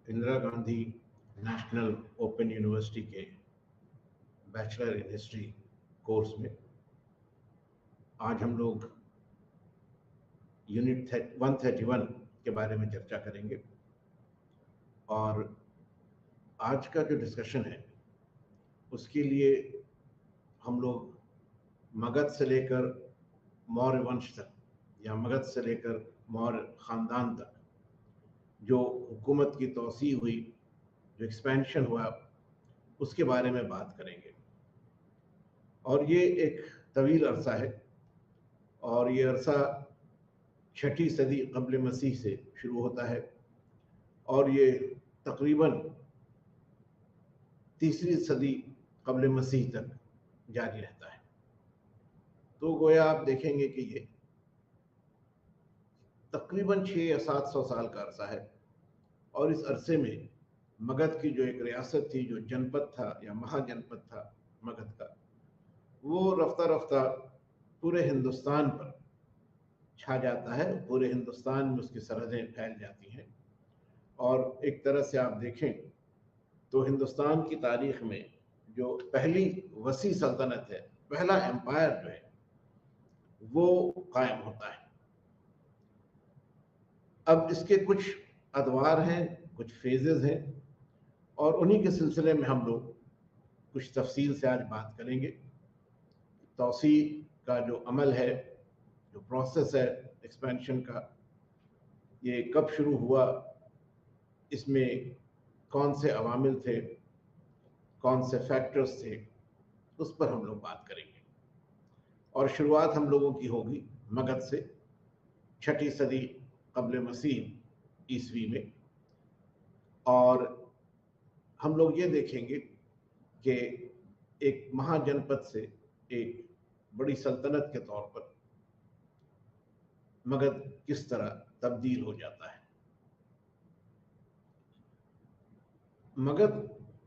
Indira Gandhi national open university के bachelor in history course में आज हम लोग यूनिट 131 के बारे में चर्चा करेंगे। और आज का जो डिस्कशन है उसके लिए हम लोग मगध से लेकर मौर्य वंश तक या मगध से लेकर मौर्य ख़ानदान तक जो हुकूमत की तोसी हुई, जो एक्सपेंशन हुआ, उसके बारे में बात करेंगे। और ये एक तवील अरसा है और ये अरसा 6ठी सदी क़ब्ल मसीह से शुरू होता है और ये तकरीबन 3री सदी क़ब्ल मसीह तक जारी रहता है। तो गोया आप देखेंगे कि ये तकरीबन 600 या 700 साल का अरसा है। और इस अरसे में मगध की जो एक रियासत थी, जो जनपद था या महाजनपद था मगध का, वो रफ्ता रफ्ता पूरे हिंदुस्तान पर छा जाता है। पूरे हिंदुस्तान में उसकी सरहदें फैल जाती हैं। और एक तरह से आप देखें तो हिंदुस्तान की तारीख में जो पहली वसी सल्तनत है, पहला एम्पायर जो है, वो कायम होता है। अब इसके कुछ अदवार हैं, कुछ फेजेस हैं और उन्हीं के सिलसिले में हम लोग कुछ तफसील से आज बात करेंगे। तौसी का जो अमल है, जो प्रोसेस है एक्सपेंशन का, ये कब शुरू हुआ, इसमें कौन से अवामिल थे, कौन से फैक्टर्स थे, उस पर हम लोग बात करेंगे। और शुरुआत हम लोगों की होगी मगध से, 6ठी सदी क़ब्ल मसीह ईस्वी में। और हम लोग ये देखेंगे कि एक महाजनपद से एक बड़ी सल्तनत के तौर पर मगध किस तरह तब्दील हो जाता है। मगध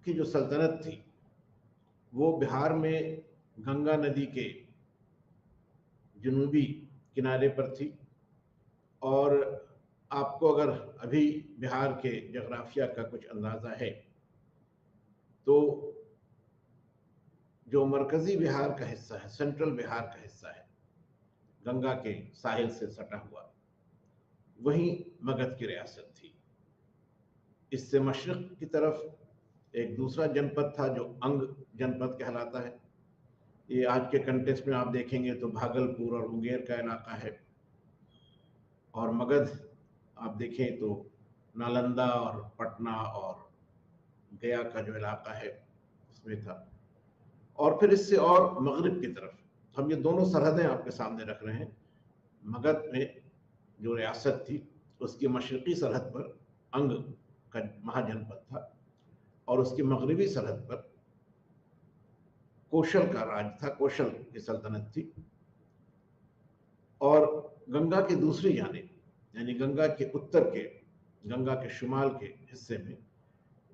की जो सल्तनत थी वो बिहार में गंगा नदी के जनूबी किनारे पर थी। और आपको अगर अभी बिहार के जोग्राफिया का कुछ अंदाज़ा है तो जो मरकज़ी बिहार का हिस्सा है, सेंट्रल बिहार का हिस्सा है, गंगा के साहिल से सटा हुआ, वहीं मगध की रियासत थी। इससे मशरक़ की तरफ एक दूसरा जनपद था जो अंग जनपद कहलाता है। ये आज के कंटेक्स्ट में आप देखेंगे तो भागलपुर और मुंगेर का इलाका है। और मगध आप देखें तो नालंदा और पटना और गया का जो इलाका है उसमें था। और फिर इससे और मगरिब की तरफ हम ये दोनों सरहदें आपके सामने रख रहे हैं। मगध में जो रियासत थी उसकी मशरक़ी सरहद पर अंग का महाजनपद था और उसकी मगरिबी सरहद पर कौशल का राज था, कौशल की सल्तनत थी। और गंगा की दूसरी जानिब यानी गंगा के उत्तर के, गंगा के शुमाल के हिस्से में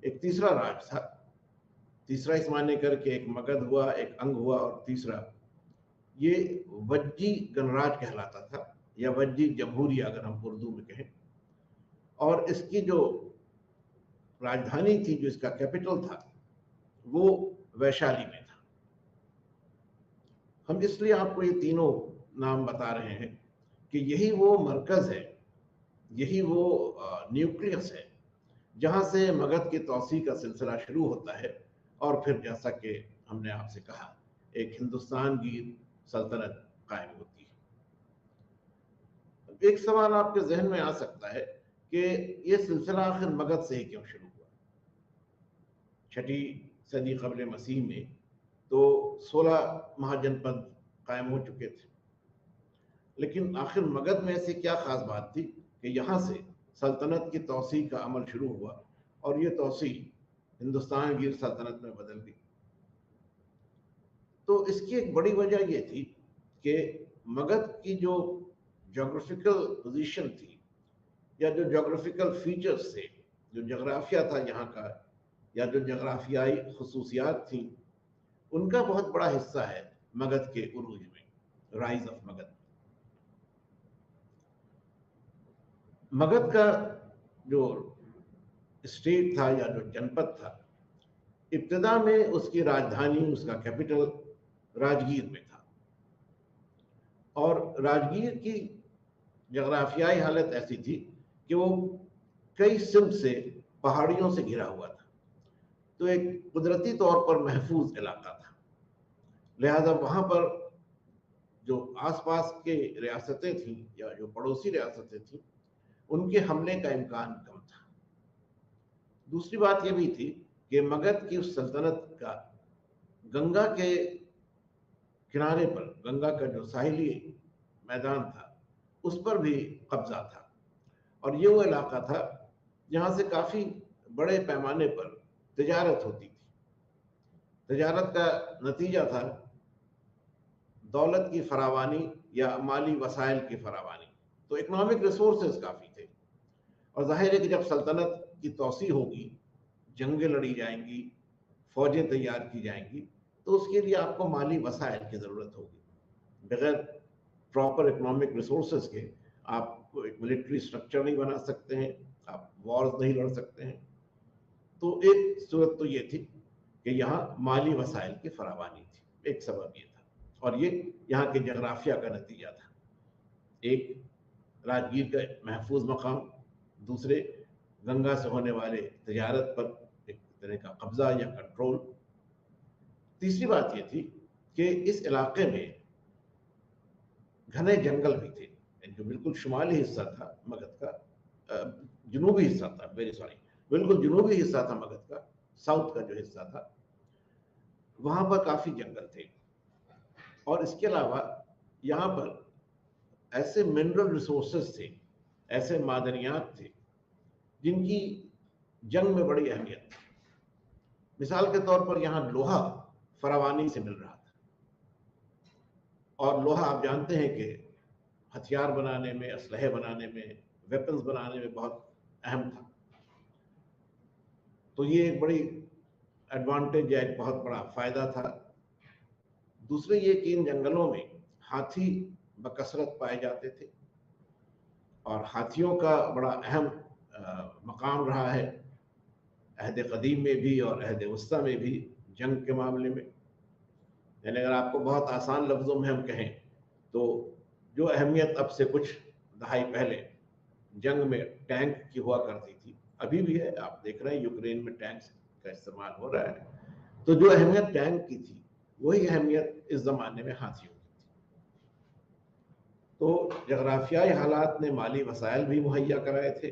एक तीसरा राज था। तीसरा इस माने करके एक मगध हुआ, एक अंग हुआ और तीसरा ये वज्जी गणराज कहलाता था या वज्जी जमहूरिया अगर हम उर्दू में कहें। और इसकी जो राजधानी थी, जो इसका कैपिटल था, वो वैशाली में था। हम इसलिए आपको ये तीनों नाम बता रहे हैं कि यही वो मरकज़ है, यही वो न्यूक्लियस है जहाँ से मगध की तौसी का सिलसिला शुरू होता है। और फिर जैसा कि हमने आपसे कहा, एक हिंदुस्तान की सल्तनत कायम होती है। एक सवाल आपके जहन में आ सकता है कि ये सिलसिला आखिर मगध से ही क्यों शुरू हुआ। 6ठी सदी क़ब्ल मसीह में तो 16 महाजनपद कायम हो चुके थे, लेकिन आखिर मगध में ऐसी क्या खास बात थी कि यहाँ से सल्तनत की तौसी का अमल शुरू हुआ और ये तौसी हिंदुस्तान गिर सल्तनत में बदल गई। तो इसकी एक बड़ी वजह ये थी कि मगध की जो जोग्राफिकल पोजीशन थी या जो जोग्राफिकल फीचर्स थे, जो जोग्राफिया था यहाँ का या जो जोग्राफियाई खसूसियात थी, उनका बहुत बड़ा हिस्सा है मगध के उरूज में, राइज ऑफ मगध। मगध का जो स्टेट था या जो जनपद था, इब्तिदा में उसकी राजधानी, उसका कैपिटल राजगीर में था। और राजगीर की जोग्राफियाई हालत ऐसी थी कि वो कई सिमत से पहाड़ियों से घिरा हुआ था, तो एक कुदरती तौर पर महफूज इलाका था। लिहाजा वहां पर जो आसपास के रियासतें थीं या जो पड़ोसी रियासतें थीं, उनके हमले का इम्कान कम था। दूसरी बात यह भी थी कि मगध की उस सल्तनत का गंगा के किनारे पर, गंगा का जो साहिली मैदान था, उस पर भी कब्जा था। और ये वो इलाका था जहाँ से काफ़ी बड़े पैमाने पर तिजारत होती थी। तिजारत का नतीजा था दौलत की फरावानी या माली वसाइल की फरावानी। तो इकोनॉमिक रिसोर्सेज काफ़ी थे। और जाहिर है कि जब सल्तनत की तोसी होगी, जंगें लड़ी जाएंगी, फौजें तैयार की जाएंगी, तो उसके लिए आपको माली वसाइल की ज़रूरत होगी। बगैर प्रॉपर इकोनॉमिक रिसोर्सेज के आप एक मिलिट्री स्ट्रक्चर नहीं बना सकते हैं, आप वॉर्स नहीं लड़ सकते हैं। तो एक सूरत तो ये थी कि यहाँ माली वसाइल की फरावानी थी, एक सबब ये था। और ये यहाँ के जगराफिया का नतीजा था। एक, राजगीर का महफूज मकाम, दूसरे, गंगा से होने वाले तिजारत पर एक तरह का कब्जा या कंट्रोल। तीसरी बात ये थी कि इस इलाके में घने जंगल भी थे। जो बिल्कुल शुमाली हिस्सा था मगध का, जुनूबी हिस्सा था, वेरी सॉरी, बिल्कुल जुनूबी हिस्सा था मगध का, साउथ का जो हिस्सा था, वहां पर काफी जंगल थे। और इसके अलावा यहाँ पर ऐसे मिनरल रिसोर्सेज थे, ऐसे मादनियात थे जिनकी जंग में बड़ी अहमियत थी। मिसाल के तौर पर यहाँ लोहा फरावानी से मिल रहा था, और लोहा आप जानते हैं कि हथियार बनाने में, असलहे बनाने में, वेपन्स बनाने में बहुत अहम था। तो ये एक बड़ी एडवांटेज या एक बहुत बड़ा फायदा था। दूसरे ये कि इन जंगलों में हाथी बकसरत पाए जाते थे, और हाथियों का बड़ा अहम मकाम रहा है अहद कदीम में भी और अहद वस्ता में भी जंग के मामले में। यानी अगर आपको बहुत आसान लफ्ज़ों में हम कहें तो जो अहमियत अब से कुछ दहाई पहले जंग में टैंक की हुआ करती थी, अभी भी है। आप देख रहे हैं यूक्रेन में टैंक्स का इस्तेमाल हो रहा है। तो जो अहमियत टैंक की थी, वही अहमियत इस ज़माने में हाथियों की थी। तो जगराफियाई हालात ने माली वसाइल भी मुहैया कराए थे,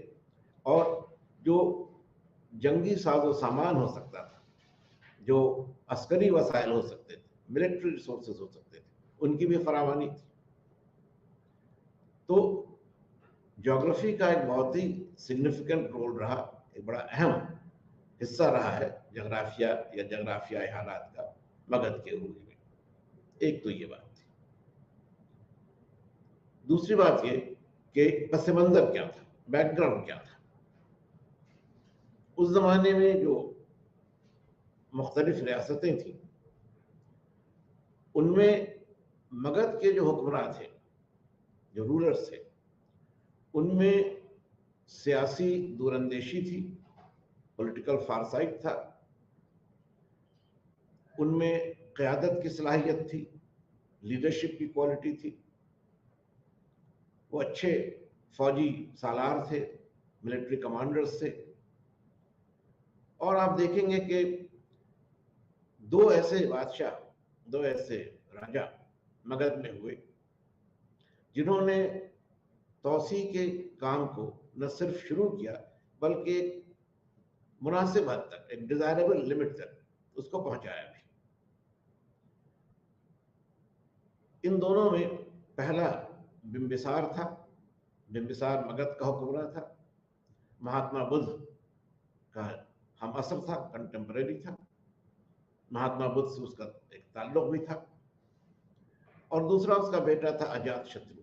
और जो जंगी साजो सामान हो सकता था, जो अस्करी वसाइल हो सकते थे, मिलिट्री रिसोर्सेज हो सकते थे, उनकी भी फरावानी थी। तो ज्योग्राफी का एक बहुत ही सिग्निफिकेंट रोल रहा, एक बड़ा अहम हिस्सा रहा है जगराफिया या जगराफियाई हालात का मगध के उरूज में। एक तो ये बात थी। दूसरी बात ये कि पस मंजर क्या था, बैकग्राउंड क्या था। उस जमाने में जो मुख्तलिफ रियासतें थी, उनमें मगध के जो हुक्मरान थे, जो रूलर्स थे, उनमें सियासी दूरंदेशी थी, पॉलिटिकल फारसाइट था, उनमें क़यादत की सलाहियत थी, लीडरशिप की क्वालिटी थी, वो अच्छे फौजी सालार थे, मिलिट्री कमांडर्स थे। और आप देखेंगे कि दो ऐसे बादशाह, दो ऐसे राजा मगध में हुए जिन्होंने तौसी के काम को न सिर्फ शुरू किया, बल्कि एक मुनासिब हद तक, एक डिजायरेबल लिमिट तक उसको पहुंचाया भी। इन दोनों में पहला बिंबिसार था। बिंबिसार मगध का हुक्मरान था, महात्मा बुद्ध का हम असर था, कंटेम्परेरी था, महात्मा बुद्ध से उसका एक ताल्लुक भी था। और दूसरा उसका बेटा था अजात शत्रु।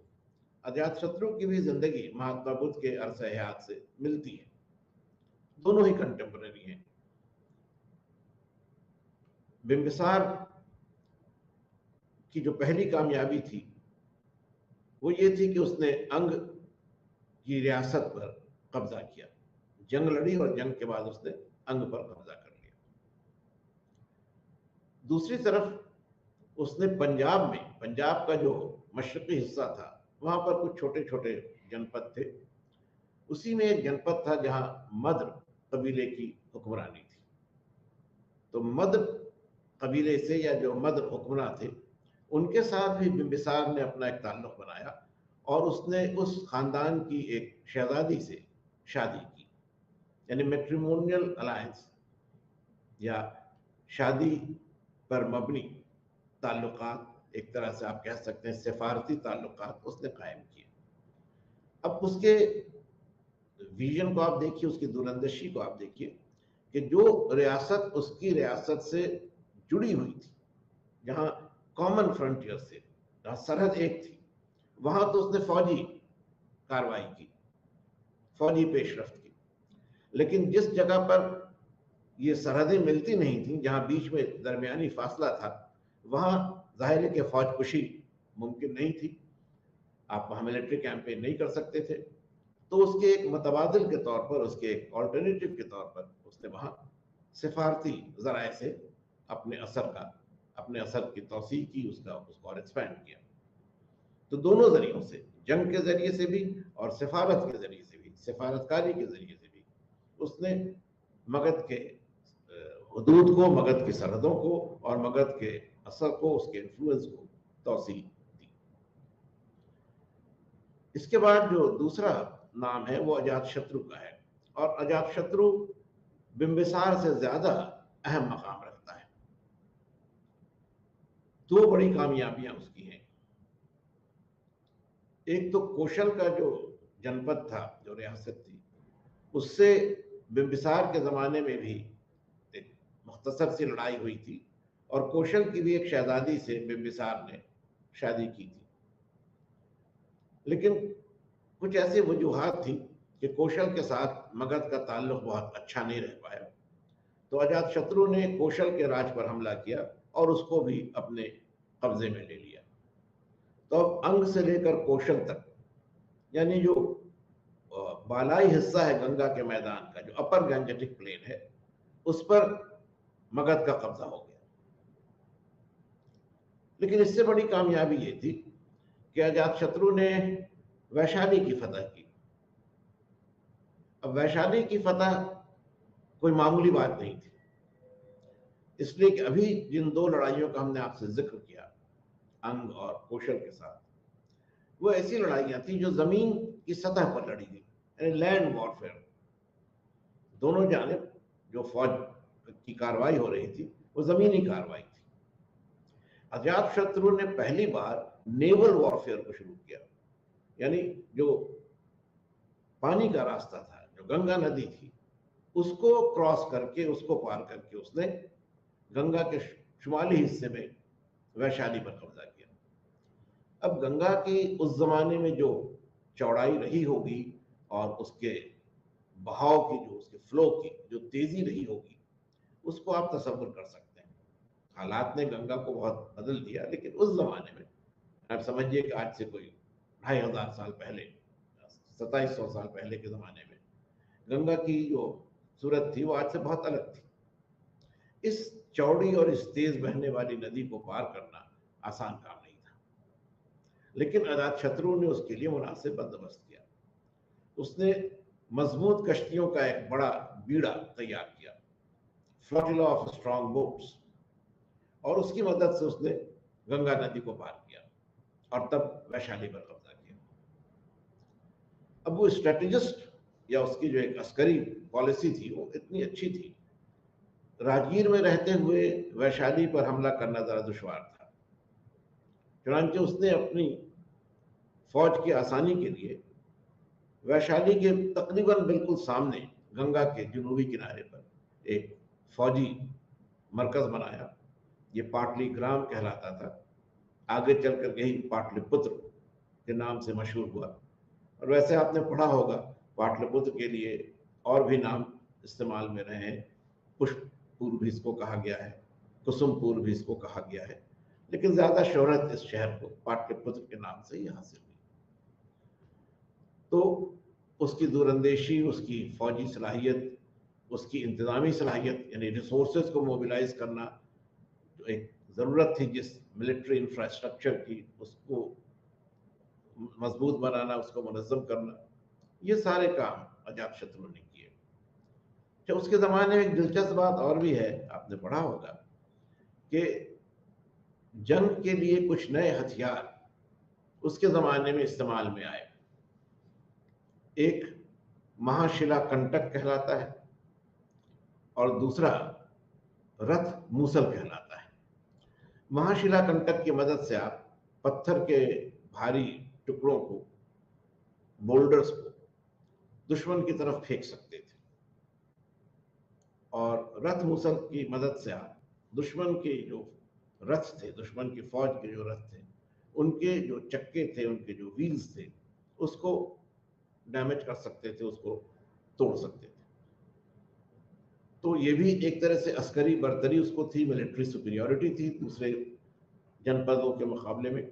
अजात शत्रु की भी जिंदगी महात्मा बुद्ध के अरसे हयात से मिलती है, दोनों ही कंटेम्परेरी हैं। बिंबिसार की जो पहली कामयाबी थी वो ये थी कि उसने अंग की रियासत पर कब्जा किया, जंग लड़ी और जंग के बाद उसने अंग पर कब्जा कर लिया। दूसरी तरफ उसने पंजाब में, पंजाब का जो मशरकी हिस्सा था, वहां पर कुछ छोटे छोटे जनपद थे। उसी में एक जनपद था जहां मद्र कबीले की हुक्मरानी थी। तो मद्र कबीले से, या जो मद्र हुक्मरान थे, उनके साथ भी बिंबिसार ने अपना एक ताल्लुक बनाया और उसने उस खानदान की एक शहजादी से शादी की, यानी मैट्रिमोनियल अलायंस या शादी पर मबनी ताल्लुकात, एक तरह से आप कह सकते हैं सिफारती ताल्लुकात उसने कायम किए। अब उसके विजन को आप देखिए, उसकी दूरंदेशी को आप देखिए कि जो रियासत उसकी रियासत से जुड़ी हुई थी, जहां कॉमन फ्रंटियर से, जहां सरहद एक थी, वहां तो उसने फौजी कार्रवाई की, फौजी पेशरफ्त की। लेकिन जिस जगह पर ये सरहदें मिलती नहीं थी, जहां बीच में दरमियानी फासला था, वहां जाहिर है कि फौजकुशी मुमकिन नहीं थी, आप वहां मिलिट्री कैंपेन नहीं कर सकते थे। तो उसके एक मुतबादिल के तौर पर, उसके एक ऑल्टरनेटिव के तौर पर उसने वहां सिफारती जराए से अपने असर की तौसीह की, उसको और एक्सपैंड किया। तो दोनों जरियों से, जंग के जरिए से भी और सिफारत के जरिए से भी, सिफारतकारी के जरिए से भी उसने मगध के हदूद को, मगध की सरहदों को और मगध के असर को, उसके इन्फ्लुएंस को तौसीह दी। इसके बाद जो दूसरा नाम है वो अजातशत्रु का है, और अजातशत्रु बिंबिसार से ज्यादा अहम मकाम रखता है। दो बड़ी कामयाबियां उसकी हैं। एक तो कौशल का जो जनपद था, जो रियासत थी, उससे बिंबिसार के जमाने में भी एक मुख्तसर सी लड़ाई हुई थी, और कौशल की भी एक शहजादी से बिंबिसार ने शादी की थी। लेकिन कुछ ऐसी वजूहात थी कि कौशल के साथ मगध का ताल्लुक बहुत अच्छा नहीं रह पाया। तो अजातशत्रु ने कौशल के राज पर हमला किया और उसको भी अपने कब्जे में ले लिया। तो अब अंग से लेकर कौशल तक, यानी जो बालाई हिस्सा है गंगा के मैदान का, जो अपर गंजेटिक प्लेन है, उस पर मगध का कब्जा हो गया। लेकिन इससे बड़ी कामयाबी ये थी कि अजातशत्रु ने वैशाली की फतह की। अब वैशाली की फतह कोई मामूली बात नहीं थी, इसलिए कि अभी जिन दो लड़ाइयों का हमने आपसे जिक्र किया, अंग और कौशल के साथ, वो ऐसी लड़ाइयां थी जो जमीन की सतह पर लड़ी गई, यानी लैंड वॉरफेयर। दोनों जानिब जो फौज की कार्रवाई हो रही थी वो जमीनी कार्रवाई थी। अजातशत्रु ने पहली बार नेवल वॉरफेयर को शुरू किया, यानी जो पानी का रास्ता था, जो गंगा नदी थी, उसको क्रॉस करके, उसको पार करके उसने गंगा के शुमाली हिस्से में वैशाली पर कब्जा किया। अब गंगा की उस जमाने में जो चौड़ाई रही होगी और उसके बहाव की, जो उसके फ्लो की जो तेजी रही होगी, उसको आप तसव्वुर कर सकते हैं। हालात ने गंगा को बहुत बदल दिया, लेकिन उस जमाने में आप समझिए कि आज से कोई 2500 साल पहले, 2700 साल पहले के जमाने में गंगा की जो सूरत थी वो आज से बहुत अलग थी। इस चौड़ी और इस तेज बहने वाली नदी को पार करना आसान काम नहीं था, लेकिन अजातशत्रु ने उसके लिए मुनासिब बंदोबस्त किया। उसने मजबूत कश्तियों का एक बड़ा बीड़ा तैयार किया, फ्लोटिला ऑफ स्ट्रॉन्ग बोट्स, और उसकी मदद से उसने गंगा नदी को पार किया और तब वैशाली पर कब्जा किया। अब वो स्ट्रेटेजिस्ट, या उसकी जो एक अस्करी पॉलिसी थी, वो इतनी अच्छी थी, राजगीर में रहते हुए वैशाली पर हमला करना जरा दुश्वार था। चुनांचे उसने अपनी फौज की आसानी के लिए वैशाली के तकरीबन बिल्कुल सामने, गंगा के जनूबी किनारे पर एक फौजी मरकज बनाया। ये पाटलीग्राम कहलाता था, आगे चलकर यही पाटलिपुत्र के नाम से मशहूर हुआ। और वैसे आपने पढ़ा होगा, पाटलिपुत्र के लिए और भी नाम इस्तेमाल में रहे हैं। पुष्पपुर भी इसको कहा गया है, कुसुमपुर भी इसको कहा गया है, लेकिन ज्यादा शोहरत इस शहर को पाटलिपुत्र के नाम से ही हासिल हुई। तो उसकी दूरंदेशी, उसकी फौजी सलाहियत, उसकी इंतज़ामी सलाहियत यानी रिसोर्सेज को मोबिलाइज करना, जो एक ज़रूरत थी जिस मिलिट्री इंफ्रास्ट्रक्चर की, उसको मजबूत बनाना, उसको मुनज़्ज़म करना, ये सारे काम अजातशत्रु ने किए। अच्छा, उसके ज़माने में एक दिलचस्प बात और भी है, आपने पढ़ा होगा कि जंग के लिए कुछ नए हथियार उसके ज़माने में इस्तेमाल में आए। एक महाशिला कंटक कहलाता है और दूसरा रथ मूसल कहलाता है। महाशिला कंटक की मदद से आप पत्थर के भारी टुकड़ों को, बोल्डर्स को दुश्मन की तरफ फेंक सकते थे, और रथ मूसल की मदद से आप दुश्मन के जो रथ थे, दुश्मन की फौज के जो रथ थे, उनके जो चक्के थे, उनके जो व्हील्स थे, उसको डैमेज कर सकते थे, उसको तोड़ सकते थे। तो ये भी एक तरह से अस्करी बर्तरी उसको थी, मिलिट्री सुपीरियॉरिटी थी दूसरे जनपदों के मुकाबले में,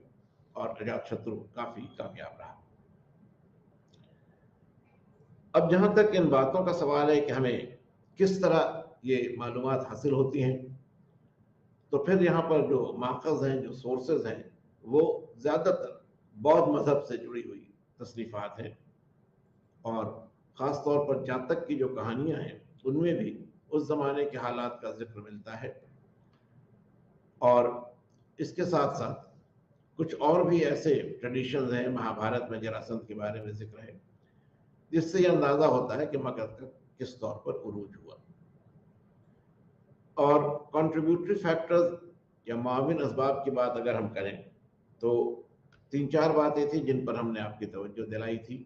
और अजातशत्रु काफी कामयाब रहा। अब जहां तक इन बातों का सवाल है कि हमें किस तरह ये मालूमात हासिल होती हैं, तो फिर यहाँ पर जो माखज़ हैं, जो सोर्सेज हैं, वो ज़्यादातर बौद्ध मजहब से जुड़ी हुई तसनीफात हैं, और ख़ास तौर पर जातक की जो कहानियाँ हैं उनमें भी उस ज़माने के हालात का जिक्र मिलता है, और इसके साथ साथ कुछ और भी ऐसे ट्रेडिशंस हैं। महाभारत में जरासंध के बारे में जिक्र है, जिससे ये अंदाज़ा होता है कि मगध का किस तौर पर उरूज हुआ। और कंट्रीब्यूटरी फैक्टर्स या माविन असबाब की बात अगर हम करें तो 3-4 बातें थी जिन पर हमने आपकी तवज्जो दिलाई थी।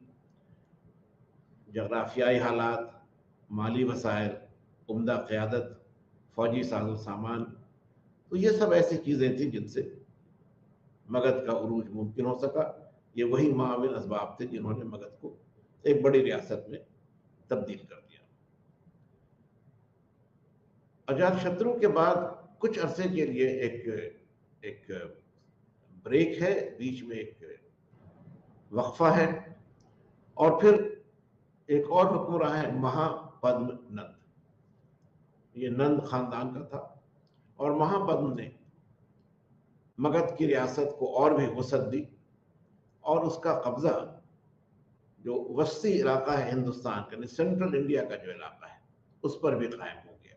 जगराफियाई हालात, माली वसाइल, उम्दा क़यादत, फौजी साजो सामान, तो ये सब ऐसी चीज़ें थी जिनसे मगध का उरूज मुमकिन हो सका। ये वही माविन असबाब थे जिन्होंने मगध को एक बड़ी रियासत में तब्दील कर दिया। अजातशत्रु के बाद कुछ अरसे के लिए एक ब्रेक है, बीच में एक वक्फा है, और फिर एक और हुक्म रहा है महापद्म नंद। ये नंद खानदान का था, और महापद्म ने मगध की रियासत को और भी वसअत दी, और उसका कब्जा जो वस्ती इलाका है हिंदुस्तान का, सेंट्रल इंडिया का जो इलाका है, उस पर भी कायम हो गया।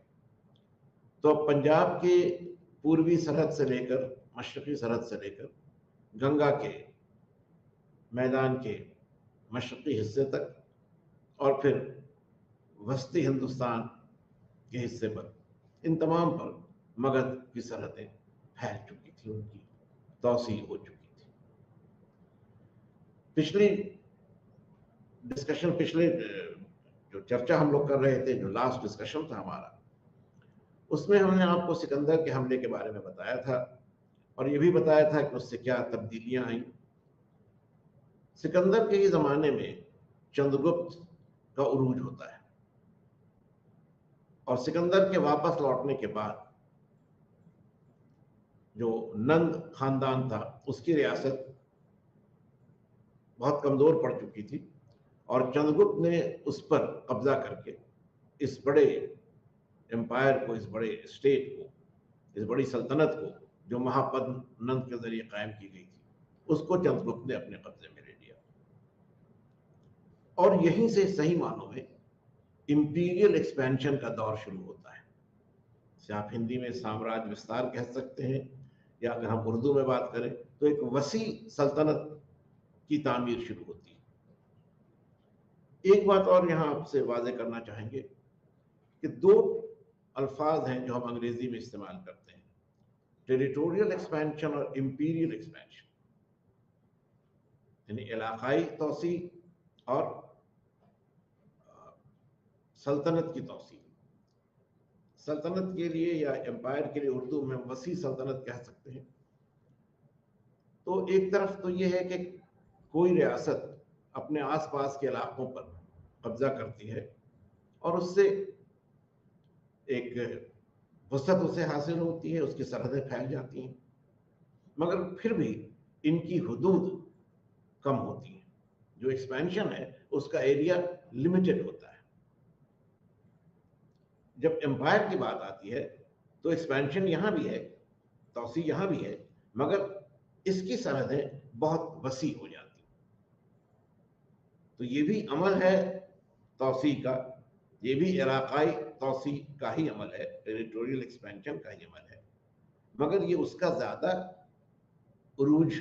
तो पंजाब के पूर्वी सरहद से लेकर मशरकी सरहद से लेकर गंगा के मैदान के मशरकी हिस्से तक, और फिर वस्ती हिंदुस्तान के हिस्से पर, इन तमाम पर मगध की सरहदें फैल चुकी थी, उनकी तौसील हो चुकी थी। पिछले जो चर्चा हम लोग कर रहे थे, जो लास्ट डिस्कशन था हमारा, उसमें हमने आपको सिकंदर के हमले के बारे में बताया था, और ये भी बताया था कि उससे क्या तब्दीलियां आई। सिकंदर के ही ज़माने में चंद्रगुप्त का उरूज होता है, और सिकंदर के वापस लौटने के बाद जो नंद खानदान था, उसकी रियासत बहुत कमज़ोर पड़ चुकी थी, और चंद्रगुप्त ने उस पर कब्जा करके इस बड़े एम्पायर को, इस बड़े स्टेट को, इस बड़ी सल्तनत को, जो महापद्म नंद के जरिए कायम की गई थी, उसको चंद्रगुप्त ने अपने कब्जे में ले लिया। और यहीं से सही मानों में इंपीरियल एक्सपेंशन का दौर शुरू होता है, जिसे आप हिंदी में साम्राज्य विस्तार कह सकते हैं, या अगर हम उर्दू में बात करें तो एक वसी सल्तनत की तामीर शुरू होती है। एक बात और यहां आपसे वाज़ेह करना चाहेंगे कि 2 अल्फाज हैं जो हम अंग्रेजी में इस्तेमाल करते हैं, टेरिटोरियल एक्सपेंशन और इंपीरियल एक्सपेंशन, यानी इलाकाई तौसी और सल्तनत की तौसी। सल्तनत के लिए या एम्पायर के लिए उर्दू में वसी सल्तनत कह सकते हैं। तो एक तरफ तो ये है कि कोई रियासत अपने आसपास के इलाकों पर कब्जा करती है, और उससे एक वसअत उसे हासिल होती है, उसकी सरहदें फैल जाती हैं, मगर फिर भी इनकी हुदूद कम होती हैं। जो एक्सपेंशन है उसका एरिया लिमिटेड होता है। जब एम्पायर की बात आती है तो एक्सपेंशन यहां भी है, तौसी यहां भी है, मगर इसकी सरहदें बहुत वसी हो जाती। तो ये भी अमल है तौसी का, ये भी इलाकाई तौसी का ही अमल है, टेरिटोरियल एक्सपेंशन का ही अमल है, मगर ये उसका ज्यादा उरूज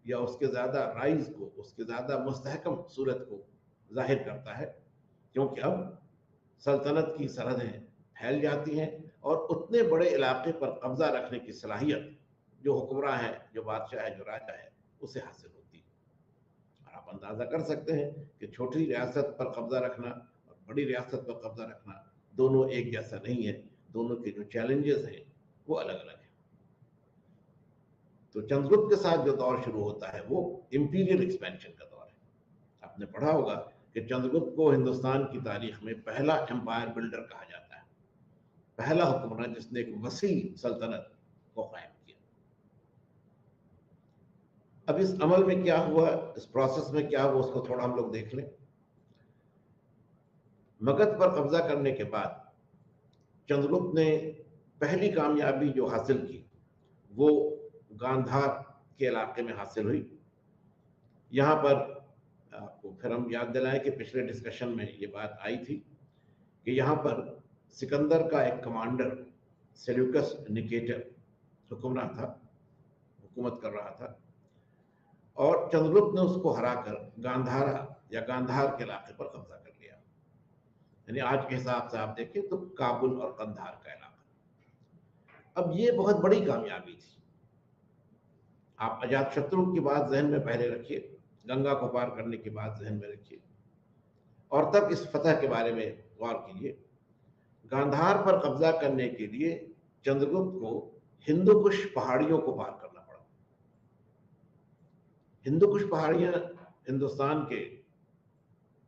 या उसके ज्यादा राइज को, उसके ज्यादा मुस्तहकम सूरत को जाहिर करता है, क्योंकि अब सल्तनत की सरहदें फैल जाती हैं और उतने बड़े इलाके पर कब्जा रखने की सलाहियत जो हुक्मरान है, जो बादशाह है, जो राजा है, उसे हासिल होती है। और आप अंदाजा कर सकते हैं कि छोटी रियासत पर कब्जा रखना और बड़ी रियासत पर कब्जा रखना दोनों एक जैसा नहीं है, दोनों के जो चैलेंजेस हैं वो अलग अलग हैं। तो चंद्रगुप्त के साथ जो दौर शुरू होता है वो इंपीरियल एक्सपेंशन का दौर है। आपने पढ़ा होगा कि चंद्रगुप्त को हिंदुस्तान की तारीख में पहला एम्पायर बिल्डर कहा जाता है, पहला हुक्मरान जिसने एक वसी सल्तनत को कायम किया। अब इस अमल में क्या हुआ, इस प्रोसेस में क्या हुआ, उसको थोड़ा हम लोग देख लें। मगध पर कब्जा करने के बाद चंद्रगुप्त ने पहली कामयाबी जो हासिल की वो गांधार के इलाके में हासिल हुई। यहां पर आपको फिर हम याद दिलाएं कि पिछले डिस्कशन में ये बात आई थी कि यहां पर सिकंदर का एक कमांडर सेल्यूकस निकेटर हुक्मरान था, हुकूमत कर रहा था, और चंद्रगुप्त ने उसको हराकर गांधारा या गांधार के इलाके पर कब्जा कर लिया। यानी आज के हिसाब से आप देखें तो काबुल और कंधार का इलाका। अब ये बहुत बड़ी कामयाबी थी। आप अजातशत्रु की बात जहन में पहले रखिए, गंगा को पार करने की बात जहन में रखिए, और तब इस फतह के बारे में गौर कीजिए। गांधार पर कब्जा करने के लिए चंद्रगुप्त को हिंदू कुश पहाड़ियों को पार करना पड़ा। हिंदू कुश पहाड़ियां हिंदुस्तान के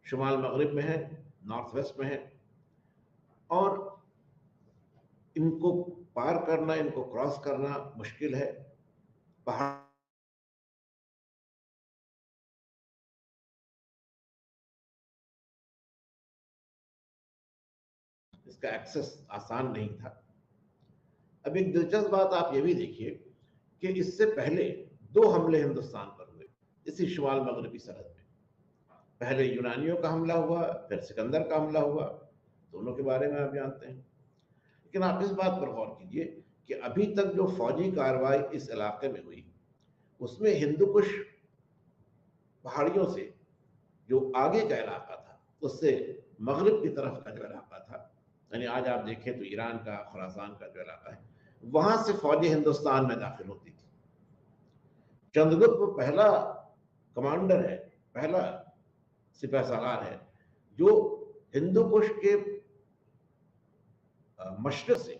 शुमाल मगरिब में है, नॉर्थ वेस्ट में है, और इनको पार करना, इनको क्रॉस करना मुश्किल है। पहाड़ इसका एक्सेस आसान नहीं था। अब एक दिलचस्प बात आप ये भी देखिए कि इससे पहले दो हमले हिंदुस्तान पर हुए इसी शुमाल मगरबी सरहद में। पहले यूनानियों का हमला हुआ, फिर सिकंदर का हमला हुआ, दोनों के बारे में आप जानते हैं। लेकिन आप इस बात पर गौर कीजिए कि अभी तक जो फौजी कार्रवाई इस इलाके में हुई उसमें हिंदू कुश पहाड़ियों से जो आगे का इलाका था, उससे मगरिब की तरफ का जो इलाका था, यानी आज आप देखें तो ईरान का, खुरासान का जो इलाका है, वहां से फौजी हिंदुस्तान में दाखिल होती थी। चंद्रगुप्त पहला कमांडर है, पहला सिपह सालार है जो हिंदू कुश के मशरक से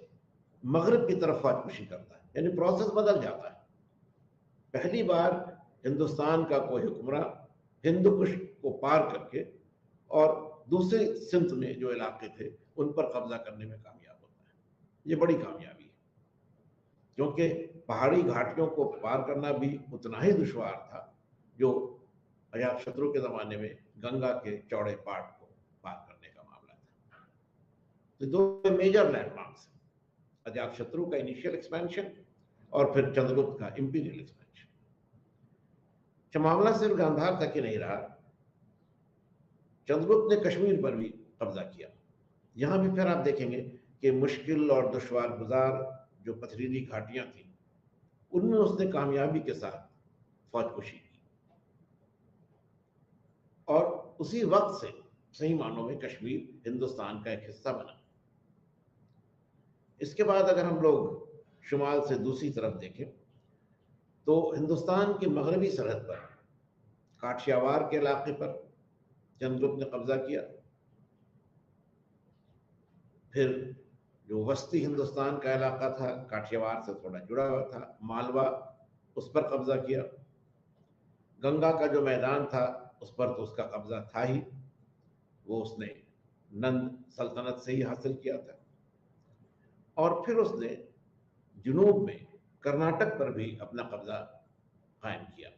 मगरिब की तरफ फौजकुशी करता है। यानी प्रोसेस बदल जाता है। पहली बार हिंदुस्तान का कोई हुक्मरान हिंदू कुश को पार करके और दूसरी सिंध में जो इलाके थे उन पर कब्जा करने में कामयाब होता है। ये बड़ी कामयाबी है, क्योंकि पहाड़ी घाटियों को पार करना भी उतना ही दुश्वार था जो अजातशत्रु के जमाने में गंगा के चौड़े पाट को पार करने का मामला था। तो दो मेजर लैंडमार्क्स, अजातशत्रु का इनिशियल एक्सपेंशन और फिर चंद्रगुप्त का इंपीरियल एक्सपेंशन। मामला सिर्फ गांधार तक ही नहीं रहा, चंद्रगुप्त ने कश्मीर पर भी कब्जा किया। यहां भी फिर आप देखेंगे कि मुश्किल और दुश्वार गुजार जो पथरीली घाटियां थी उनमें उसने कामयाबी के साथ फौजकुशी की, और उसी वक्त से सही मानों में कश्मीर हिंदुस्तान का एक हिस्सा बना। इसके बाद अगर हम लोग शुमाल से दूसरी तरफ देखें तो हिंदुस्तान की मगरबी सरहद पर काठियावाड़ के इलाके पर चंद्रगुप्त ने कब्जा किया। फिर जो वस्ती हिंदुस्तान का इलाका था, काठियावाड़ से थोड़ा जुड़ा हुआ था, मालवा, उस पर कब्जा किया। गंगा का जो मैदान था उस पर तो उसका कब्जा था ही, वो उसने नंद सल्तनत से ही हासिल किया था। और फिर उसने जुनूब में कर्नाटक पर भी अपना कब्जा कायम किया।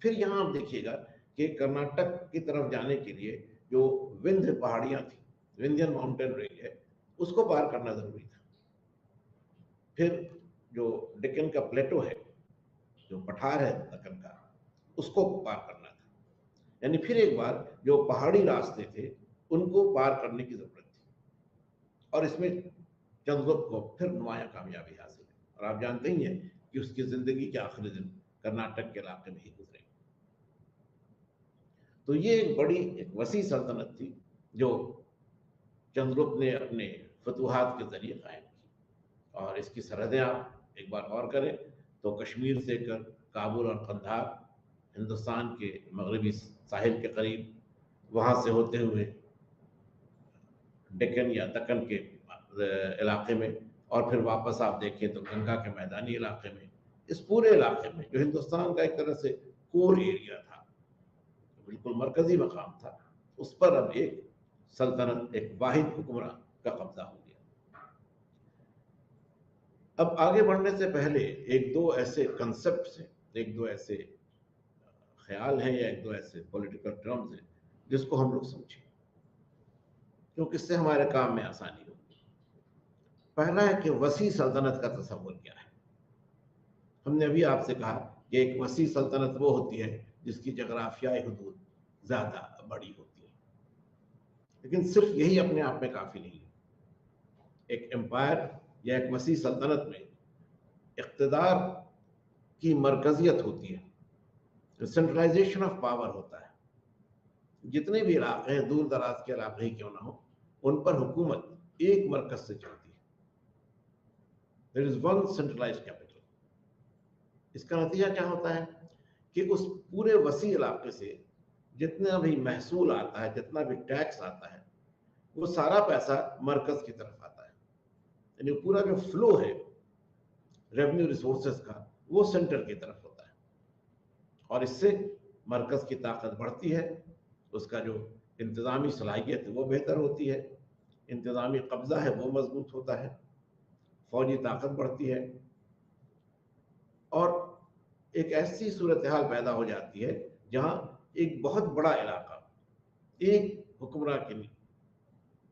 फिर यहां आप देखिएगा कि कर्नाटक की तरफ जाने के लिए जो विंध्य पहाड़ियां थी, विंध्यन माउंटेन रेंज है, उसको पार करना जरूरी था। फिर जो डेक्कन का प्लेटो है, जो पठार है दक्कन का, उसको पार करना था। यानी फिर एक बार जो पहाड़ी रास्ते थे उनको पार करने की जरूरत थी, और इसमें चंद्रगुप्त को फिर नुमाया कामयाबी हासिल है। और आप जानते ही हैं कि उसकी जिंदगी के आखिरी दिन कर्नाटक के इलाके में ही गुजरे। तो ये एक बड़ी, एक वसी सल्तनत थी जो चंद्रगुप्त ने अपने फतूहात के जरिए कायम की। और इसकी सरहदें आप एक बार और करें तो कश्मीर से कर काबुल और कंधार, हिंदुस्तान के मगरबी साहिल के करीब, वहाँ से होते हुए डेक्कन या दक्कन के इलाके में, और फिर वापस आप देखें तो गंगा के मैदानी इलाके में, इस पूरे इलाके में जो हिंदुस्तान का एक तरह से कोर एरिया था, बिल्कुल मरकजी मकाम था, उस पर अब एक सल्तनत, एक वाहिद हुक्मरान का कब्जा हो गया। अब आगे बढ़ने से पहले एक दो ऐसे कंसेप्ट हैं, एक दो ऐसे ख्याल हैं, या एक दो ऐसे पॉलिटिकल टर्म्स हैं जिसको हम लोग समझें, क्योंकि इससे हमारे काम में आसानी होगी। पहला है कि वसी सल्तनत का तस्वुर क्या है। हमने अभी आपसे कहा कि एक वसी सल्तनत वो होती है जिसकी जगराफियाई हुदूद ज्यादा बड़ी होती है, लेकिन सिर्फ यही अपने आप में काफी नहीं है। एक एम्पायर या एक वसी सल्तनत में इक़्तिदार की मरकजियत होती है, सेंट्रलाइजेशन ऑफ पावर होता है। जितने भी इलाके हैं, दूर दराज के इलाके ही क्यों ना हो, उन पर हुकूमत एक मरकज से चलती है। There is one centralised capital. इसका नतीजा क्या होता है कि उस पूरे वसी इलाके से जितना भी महसूल आता है, जितना भी टैक्स आता है, वो सारा पैसा मरकज की तरफ आता है। यानी पूरा जो फ्लो है रेवेन्यू रिसोर्सेज का, वो सेंटर की तरफ होता है, और इससे मरकज की ताकत बढ़ती है, उसका जो इंतजामी सलाहियत है वो बेहतर होती है, इंतजामी कब्जा है वो मजबूत होता है, फौजी ताकत बढ़ती है, और एक ऐसी सूरत हाल पैदा हो जाती है जहां एक बहुत बड़ा इलाका एक हुक्मरान के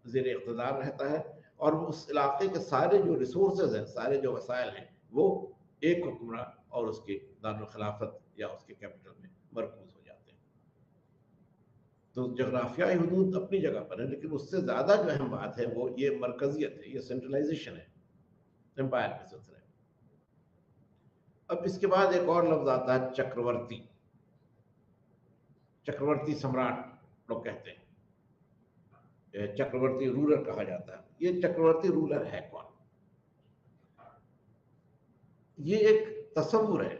ज़ेर इक़्तिदार रहता है, और उस इलाके के सारे जो रिसोर्सेज हैं, सारे जो वसाइल हैं, वो एक हुक्मरान और उसके दारुल खिलाफत या उसके कैपिटल में मरकूज हो जाते हैं। तो जगराफियाई हुदूद अपनी जगह पर है, लेकिन उससे ज़्यादा जो अहम बात है वो ये मरकजियत है, ये सेंट्रलाइजेशन है एम्पायर के सिलसिले में। अब इसके बाद एक और लफ्ज आता है चक्रवर्ती। चक्रवर्ती सम्राट लोग कहते हैं, चक्रवर्ती रूलर कहा जाता है। ये चक्रवर्ती रूलर है कौन? ये एक तस्वुर है,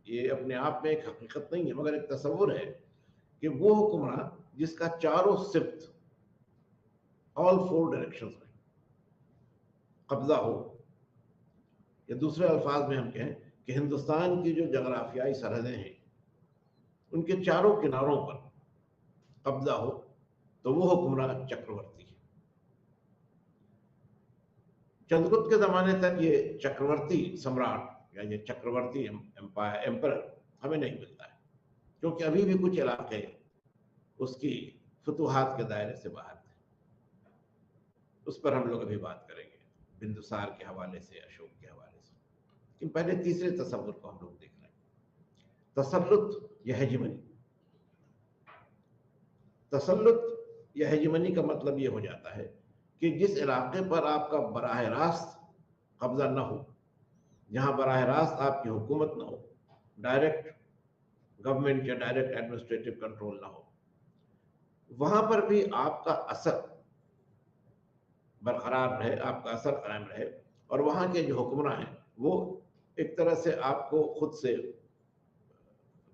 ये अपने आप में एक हकीकत नहीं है, मगर एक तस्वुर है कि वो हुक्मरान जिसका चारों सिफ्त, ऑल फोर डायरेक्शंस में कब्जा हो, या दूसरे अल्फाज में हम कहें कि हिंदुस्तान की जो जगराफियाई सरहदें हैं उनके चारों किनारों पर कब्जा हो, तो वो हुक्मरान चक्रवर्ती है। चंद्रगुप्त के जमाने तक ये चक्रवर्ती सम्राट या ये चक्रवर्ती एम्पायर, एम्पर हमें नहीं मिलता है, क्योंकि अभी भी कुछ इलाके उसकी फतूहात के दायरे से बाहर थे। उस पर हम लोग अभी बात करेंगे, बिंदुसार के हवाले से, अशोक के हवाले से। लेकिन पहले तीसरे तस्वुर को हम लोग देख रहे हैं, तसल्लुत या हेजिमनी। तसल्लुत या हेजिमनी का मतलब ये हो जाता है कि जिस इलाके पर आपका बराह रास्त कब्जा न हो, जहां बराह रास्त आपकी हुकूमत न हो, डायरेक्ट गवर्नमेंट या डायरेक्ट एडमिनिस्ट्रेटिव कंट्रोल ना हो, वहां पर भी आपका असर बरकरार रहे, आपका असर कायम रहे, और वहां के जो हुक्मरान हैं वो एक तरह से आपको खुद से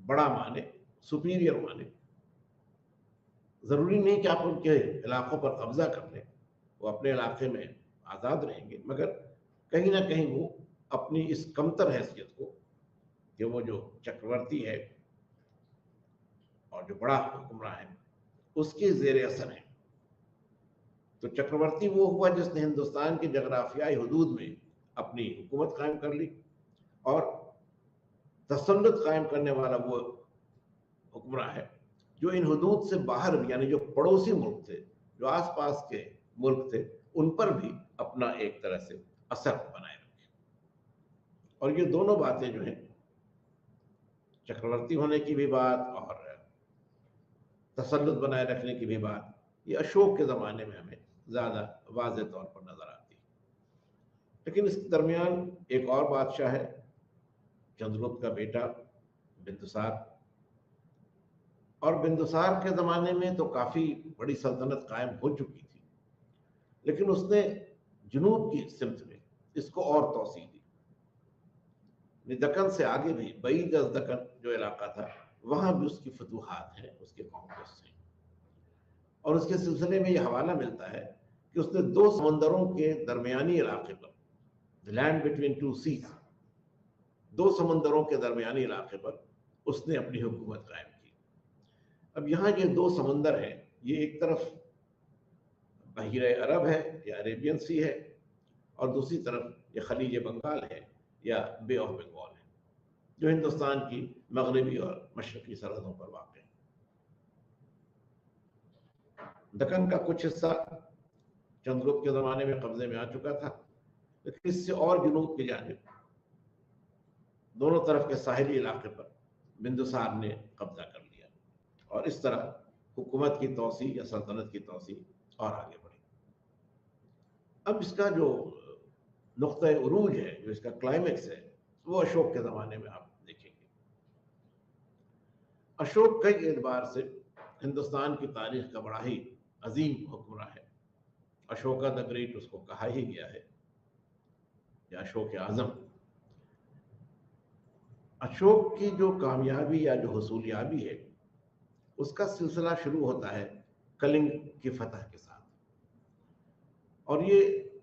बड़ा माने, सुपीरियर माने। जरूरी नहीं कि आप उनके इलाकों पर कब्जा कर लें, वो अपने इलाके में आज़ाद रहेंगे, मगर कहीं ना कहीं वो अपनी इस कमतर हैसियत को, कि वो जो चक्रवर्ती है और जो बड़ा हुक्मरान है, उसके जेर असर है। तो चक्रवर्ती वो हुआ जिसने हिंदुस्तान के जगराफियाई हुदूद में अपनी हुकूमत कायम कर ली, और तसल्लुत कायम करने वाला वो हुक्मरान है जो इन हुदूद से बाहर भी, यानी जो पड़ोसी मुल्क थे, जो आसपास के मुल्क थे, उन पर भी अपना एक तरह से असर बनाए रखे। और ये दोनों बातें जो हैं, चक्रवर्ती होने की भी बात और तसल्लुत बनाए रखने की भी बात, ये अशोक के ज़माने में हमें ज़्यादा वाज़ेह तौर पर नज़र आती है। लेकिन इस दरमियान एक और बादशाह है, चंद्रगुप्त का बेटा बिंदुसार। और बिंदुसार के ज़माने में तो काफ़ी बड़ी सल्तनत कायम हो चुकी थी, लेकिन उसने जुनूब की सिमत में इसको और तोसी दी। दक्कन से आगे भी बईद अज दक्कन जो इलाका था, वहां भी उसकी फतूहात हैं, उसके कॉन्क्वेस्ट हैं। और उसके सिलसिले में यह हवाला मिलता है कि उसने 2 समंदरों के दरमियानी इलाके पर, द लैंड बिटवीन 2 सीज, 2 समंदरों के दरमियानी इलाके पर उसने अपनी हुकूमत कायम की। अब यहाँ ये 2 समंदर हैं, ये एक तरफ बहीरे अरब है या अरेबियन सी है, और दूसरी तरफ ये खलीज बंगाल है या बे ऑफ बंगाल है, जो हिंदुस्तान की मगरबी और मशरकी सरहदों पर वाक़ है। दक्कन का कुछ हिस्सा चंद्रगुप्त के ज़माने में कब्जे में आ चुका था, लेकिन इससे और जुनूब की जानिब दोनों तरफ के साहिली इलाके पर बिंदुसार ने कब्जा कर लिया, और इस तरह हुकूमत की तोसी या सल्तनत की तोसी और आगे बढ़ी। अब इसका जो नुक्ता उरूज है, जो इसका क्लाइमेक्स है, वो अशोक के ज़माने में आप देखेंगे। अशोक कई एतबार से हिंदुस्तान की तारीख का बड़ा ही अजीम हुक्मरान है। अशोका द ग्रेट उसको कहा ही गया है, या अशोक आज़म। अशोक की जो कामयाबी या जो हुसूलियाबी है, उसका सिलसिला शुरू होता है कलिंग की फतह के साथ, और ये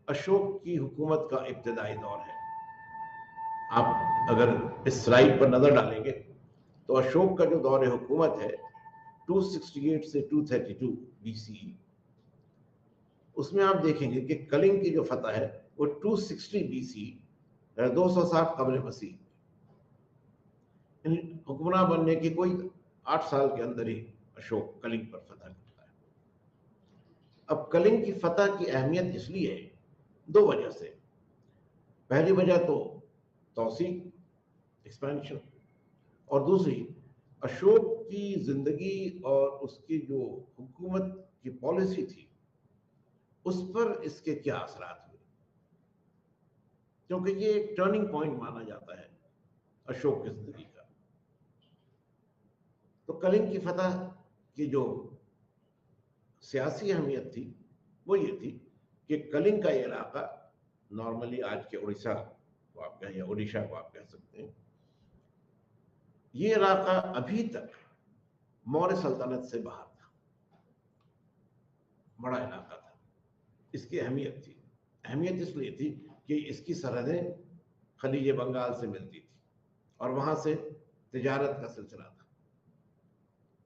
अशोक की हुकूमत का इब्तदाई दौर है। आप अगर इस स्लाइड पर नज़र डालेंगे तो अशोक का जो दौर हुकूमत है 268 से 232 BCE, उसमें आप देखेंगे कि कलिंग की जो फतह है वो 260 BCE, 260 कबल मसीह। हुक्मरान बनने की कोई 8 साल के अंदर ही अशोक कलिंग पर फतह करता है। अब कलिंग की फतह की अहमियत इसलिए है 2 वजह से। पहली वजह तो तौसी, एक्सपेंशन, और दूसरी अशोक की जिंदगी और उसकी जो हुकूमत की पॉलिसी थी, उस पर इसके क्या असरात हुए, क्योंकि ये एक टर्निंग पॉइंट माना जाता है अशोक की जिंदगी का। तो कलिंग की फतह की जो सियासी अहमियत थी वो ये थी कि कलिंग का ये इलाका, नॉर्मली आज के उड़ीसा को आप कहें या उड़ीसा को आप कह सकते हैं, ये इलाका अभी तक मौर्य सल्तनत से बाहर था, बड़ा इलाका था। इसकी अहमियत थी, अहमियत इसलिए थी कि इसकी सरहदें खलीज बंगाल से मिलती थी और वहां से तिजारत का सिलसिला था।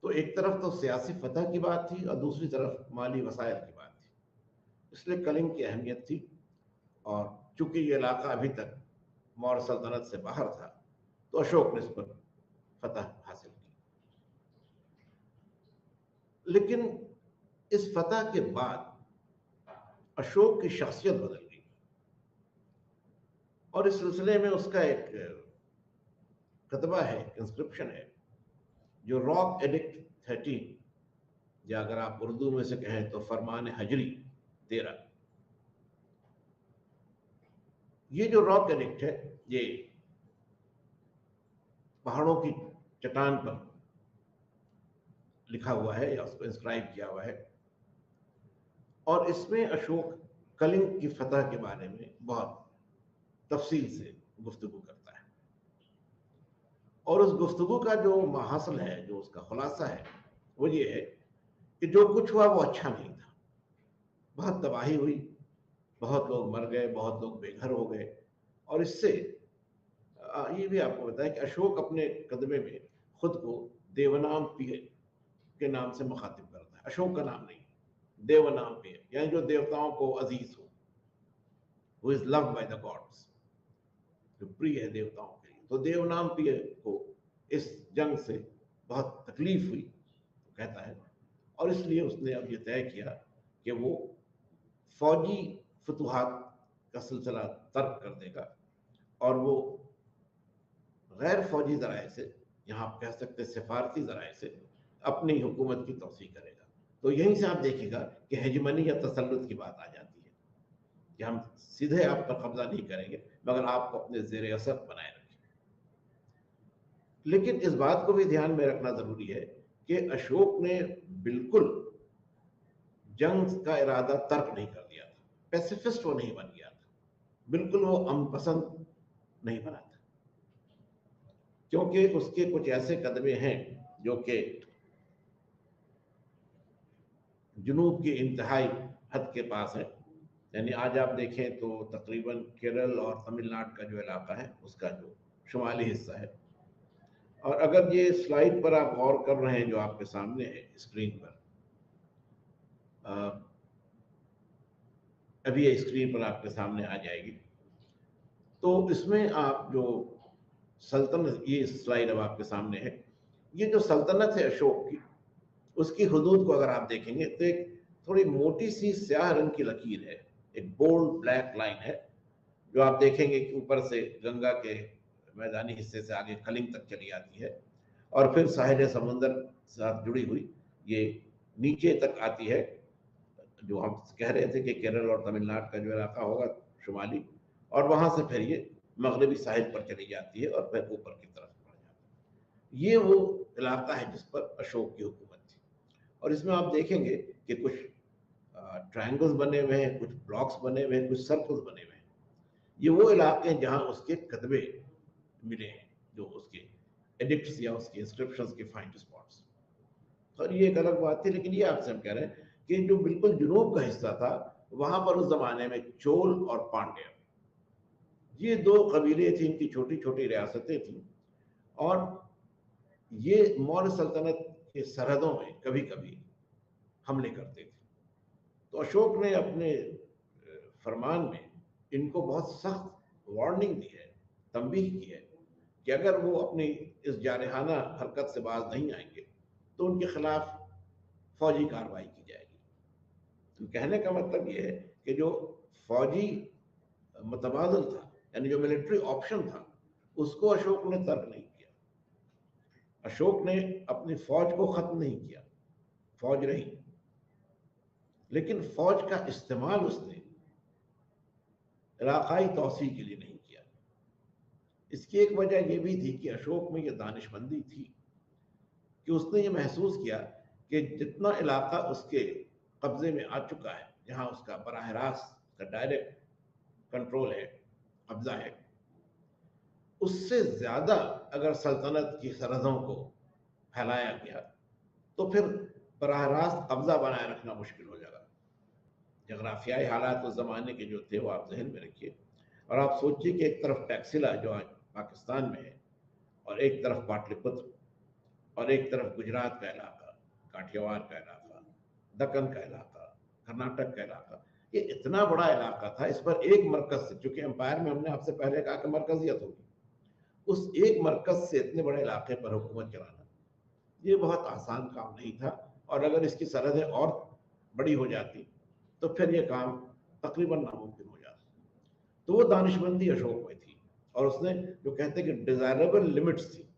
तो एक तरफ तो सियासी फतह की बात थी और दूसरी तरफ माली वसाइल की बात थी, इसलिए कलिंग की अहमियत थी। और चूंकि ये इलाका अभी तक मौर्य सल्तनत से बाहर था, तो अशोक ने इस पर फतह हासिल की। लेकिन इस फतह के बाद अशोक की शख्सियत बदल गई, और इस सिलसिले में उसका एक कतबा है, इंस्क्रिप्शन है, जो रॉक एडिक्ट 13, या अगर आप उर्दू में से कहें तो फरमान हजरी 13। ये जो रॉक एडिक्ट है, ये पहाड़ों की चट्टान पर लिखा हुआ है या उसको इंस्क्राइब किया हुआ है, और इसमें अशोक कलिंग की फतह के बारे में बहुत तफसील से गुफ्तगू करता है। और उस गुफ्तगू का जो महासल है, जो उसका खुलासा है, वो ये है कि जो कुछ हुआ वो अच्छा नहीं था। बहुत तबाही हुई, बहुत लोग मर गए, बहुत लोग बेघर हो गए। और इससे ये भी आपको बताया कि अशोक अपने कदमे में खुद को देवनाम पिय के नाम से मुखातिब करता है। अशोक का नाम नहीं, देवनाम पिय, यानी जो देवताओं को अजीज हो, who is loved by the gods, जो प्रिय है देवताओं के लिए। तो देवनाम पिय को इस जंग से बहुत तकलीफ हुई, कहता है, और इसलिए उसने अब ये तय किया कि वो फौजी फतूहात का सिलसिला तर्क कर देगा और वो गैर फौजी ज़राए से, यहाँ आप कह सकते हैं सिफारती ज़राए से, अपनी हुकूमत की तौसीह करेगा। तो यहीं से आप देखिएगा कि हेजमनी या तसल्लुत की बात आ जाती है कि हम सीधे आप पर कब्जा नहीं करेंगे मगर आपको अपने ज़ेर असर बनाए रखें। लेकिन इस बात को भी ध्यान में रखना ज़रूरी है कि अशोक ने बिल्कुल जंग का इरादा तर्क नहीं कर दिया था, पैसिफिस्ट वो नहीं बन गया था, बिल्कुल वो अमन पसंद नहीं बना था, क्योंकि उसके कुछ ऐसे कदमे हैं जो कि जुनूब की इंतहाई हद के पास है। यानी आज आप देखें तो तकरीबन केरल और तमिलनाडु का जो इलाका है उसका जो शुमाली हिस्सा है, और अगर ये स्लाइड पर आप गौर कर रहे हैं जो आपके सामने है स्क्रीन पर, अभी ये स्क्रीन पर आपके सामने आ जाएगी, तो इसमें आप जो सल्तनत, ये स्लाइड अब आपके सामने है, ये जो सल्तनत है अशोक की, उसकी हदूद को अगर आप देखेंगे तो एक थोड़ी मोटी सी स्याह रंग की लकीर है, एक बोल्ड ब्लैक लाइन है, जो आप देखेंगे कि ऊपर से गंगा के मैदानी हिस्से से आगे कलिंग तक चली आती है और फिर साहिल समुंदर साथ जुड़ी हुई ये नीचे तक आती है, जो हम कह रहे थे कि केरल और तमिलनाडु का जो इलाका होगा शुमाली, और वहां से फिर ये मगरबी साहिल पर चली जाती है और फिर ऊपर की तरफ बढ़ जाती है। ये वो इलाका है जिस पर अशोक की हुकूमत थी, और इसमें आप देखेंगे कि कुछ ट्रायंगल्स बने हुए हैं, कुछ ब्लॉक्स बने हुए हैं, कुछ सर्कल्स बने हुए हैं। ये वो इलाके हैं जहां उसके कदबे मिले हैं, जो उसके एडिक्ट्स या उसके इंस्क्रिप्शंस के फाइंड स्पॉट्स। और ये एक अलग बात थी, लेकिन ये आपसे हम कह रहे हैं कि जो बिल्कुल जुनूब का हिस्सा था, वहां पर उस जमाने में चोल और पांड्य, ये दो कबीले थी, इनकी छोटी छोटी रियासतें थी, और ये मौर्य सल्तनत के सरहदों में कभी कभी हमले करते थे। तो अशोक ने अपने फरमान में इनको बहुत सख्त वार्निंग दी है, तंबीह की है कि अगर वो अपनी इस जारहाना हरकत से बाज नहीं आएंगे तो उनके खिलाफ फौजी कार्रवाई की जाएगी। तो कहने का मतलब ये है कि जो फौजी मुतबादल था, यानी जो मिलिट्री ऑप्शन था, उसको अशोक ने तर्क नहीं किया। अशोक ने अपनी फौज को खत्म नहीं किया, फौज रही, लेकिन फौज का इस्तेमाल उसने इलाकाई तौसीह के लिए नहीं किया। इसकी एक वजह यह भी थी कि अशोक में यह दानिशमंदी थी कि उसने ये महसूस किया कि जितना इलाका उसके कब्जे में आ चुका है, जहां उसका बराह रास्त का डायरेक्ट कंट्रोल है, कब्जा है, उससे ज्यादा अगर सल्तनत की सरहदों को फैलाया गया तो फिर बराह रास्त कब्जा बनाए रखना मुश्किल हो जाएगा। जगराफियाई हालात उस जमाने के जो थे वो आप जहन में रखिए, और आप सोचिए कि एक तरफ टैक्सिला जो आज पाकिस्तान में है, और एक तरफ पाटलिपुत्र, और एक तरफ गुजरात का इलाका, काठियावाड़ का इलाका, दक्कन का इलाका, कर्नाटक का इलाका, ये इतना बड़ा इलाका था। इस पर एक मरकज से, चूंकि एम्पायर में हमने आपसे पहले कहा कि मरकजियत होगी, उस एक मरकज से इतने बड़े इलाके पर हुकूमत चलाना ये बहुत आसान काम नहीं था, और अगर इसकी सरहदें और बड़ी हो जाती तो फिर ये काम तकरीबन नामुमकिन हो जाता। तो वो दानिशमंदी अशोक में थी, और उसने जो कहते हैं कि डिजायरेबल लिमिट्स थी,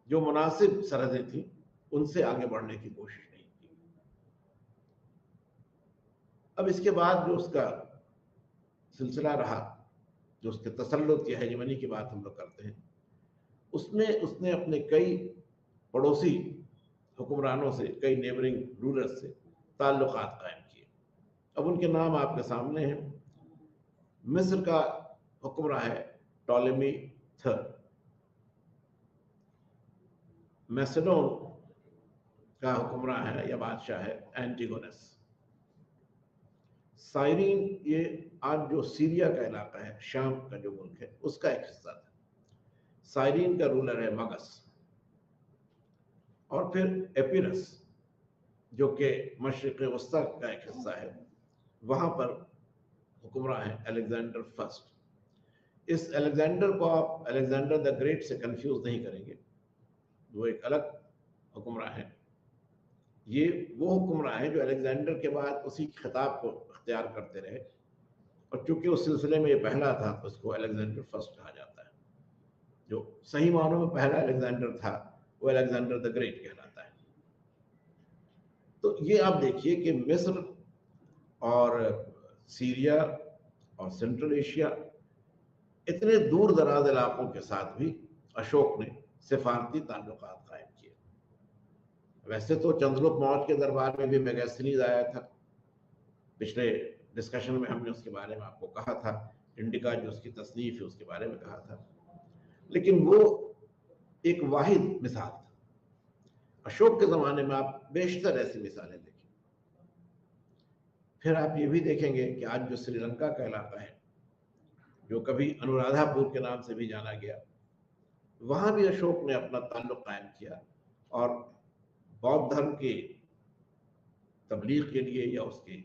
जो मुनासिब सरहदें थी, उनसे आगे बढ़ने की कोशिश नहीं की। अब इसके बाद जो उसका सिलसिला रहा, जो उसके तसल्लुत की हेजेमनी की बात हम लोग करते हैं, उसमें उसने अपने कई पड़ोसी हुक्मरानों से, कई नेबरिंग रूलर्स से ताल्लुकात कायम किए। अब उनके नाम आपके सामने हैं। मिस्र का हुक्मरान है टॉलेमी थर्ड, मैसेडोन का हुक्मरान है या बादशाह है एंटीगोनस। साइरीन, ये आज जो सीरिया का इलाका है, शाम का जो मुल्क है, उसका एक हिस्सा था। साइरीन का रूलर है मगस, और फिर एपिरस जो कि मशरिक वस्ता का एक हिस्सा है, वहां पर हुक्मरान है अलेक्जेंडर फर्स्ट। इस अलेक्जेंडर को आप अलेक्जेंडर द ग्रेट से कंफ्यूज नहीं करेंगे, वो एक अलग हुक्मरान है। ये वो हुक्मरान हैं जो अलेक्जेंडर के बाद उसी खिताब को अख्तियार करते रहे, और चूंकि उस सिलसिले में ये पहला था तो उसको अलेक्जेंडर फर्स्ट कहा जाता है। जो सही मानों में पहला अलेक्जेंडर था वो अलेक्जेंडर द ग्रेट कहलाता है। तो ये आप देखिए कि मिस्र और सीरिया और सेंट्रल एशिया, इतने दूर दराज इलाकों के साथ भी अशोक ने सिफारती ताल्लुकात कायम किए। वैसे तो चंद्रगुप्त मौर्य के दरबार में भी मैगस्थनीज आया था, पिछले डिस्कशन में हमने उसके बारे में आपको कहा था, इंडिका जो उसकी तसनीफ है उसके बारे में कहा था, लेकिन वो एक वाहिद मिसाल था। अशोक के जमाने में आप बेशतर ऐसी मिसालें देखें। फिर आप ये भी देखेंगे कि आज जो श्रीलंका का इलाका है, जो कभी अनुराधापुर के नाम से भी जाना गया, वहां भी अशोक ने अपना ताल्लुक कायम किया और बौद्ध धर्म के तबलीग के लिए या उसके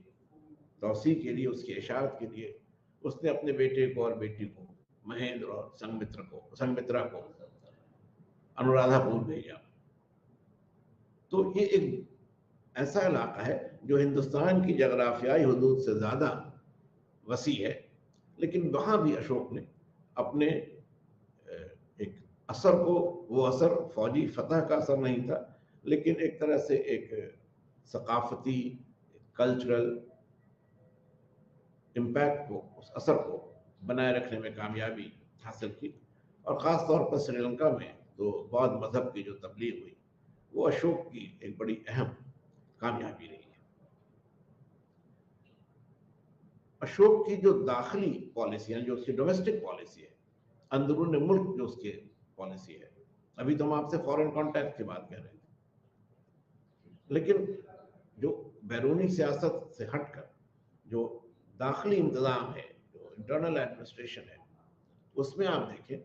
तौसी के लिए, उसकी इशारत के लिए उसने अपने बेटे को और बेटी को, महेंद्र और संगमित्रा को अनुराधापुर भेजा। तो ये एक ऐसा इलाका है जो हिंदुस्तान की जगराफियाई हदूद से ज़्यादा वसी है, लेकिन वहाँ भी अशोक ने अपने एक असर को, वो असर फौजी फतह का असर नहीं था, लेकिन एक तरह से एक सकाफती, कल्चरल इम्पैक्ट को, उस असर को बनाए रखने में कामयाबी हासिल की। और ख़ास तौर पर श्रीलंका में तो बौद्ध मजहब की जो तबलीग हुई वो अशोक की एक बड़ी अहम कामयाबी रही है। अशोक की जो दाखिली पॉलिसी है, जो उसकी डोमेस्टिक पॉलिसी है, अंदरून मुल्क जो उसकी पॉलिसी है, अभी तो हम आपसे फॉरेन कॉन्टैक्ट की बात कर रहे थे, लेकिन जो बैरूनी सियासत से हटकर जो दाखिली इंतजाम है, जो इंटरनल एडमिनिस्ट्रेशन है, उसमें आप देखें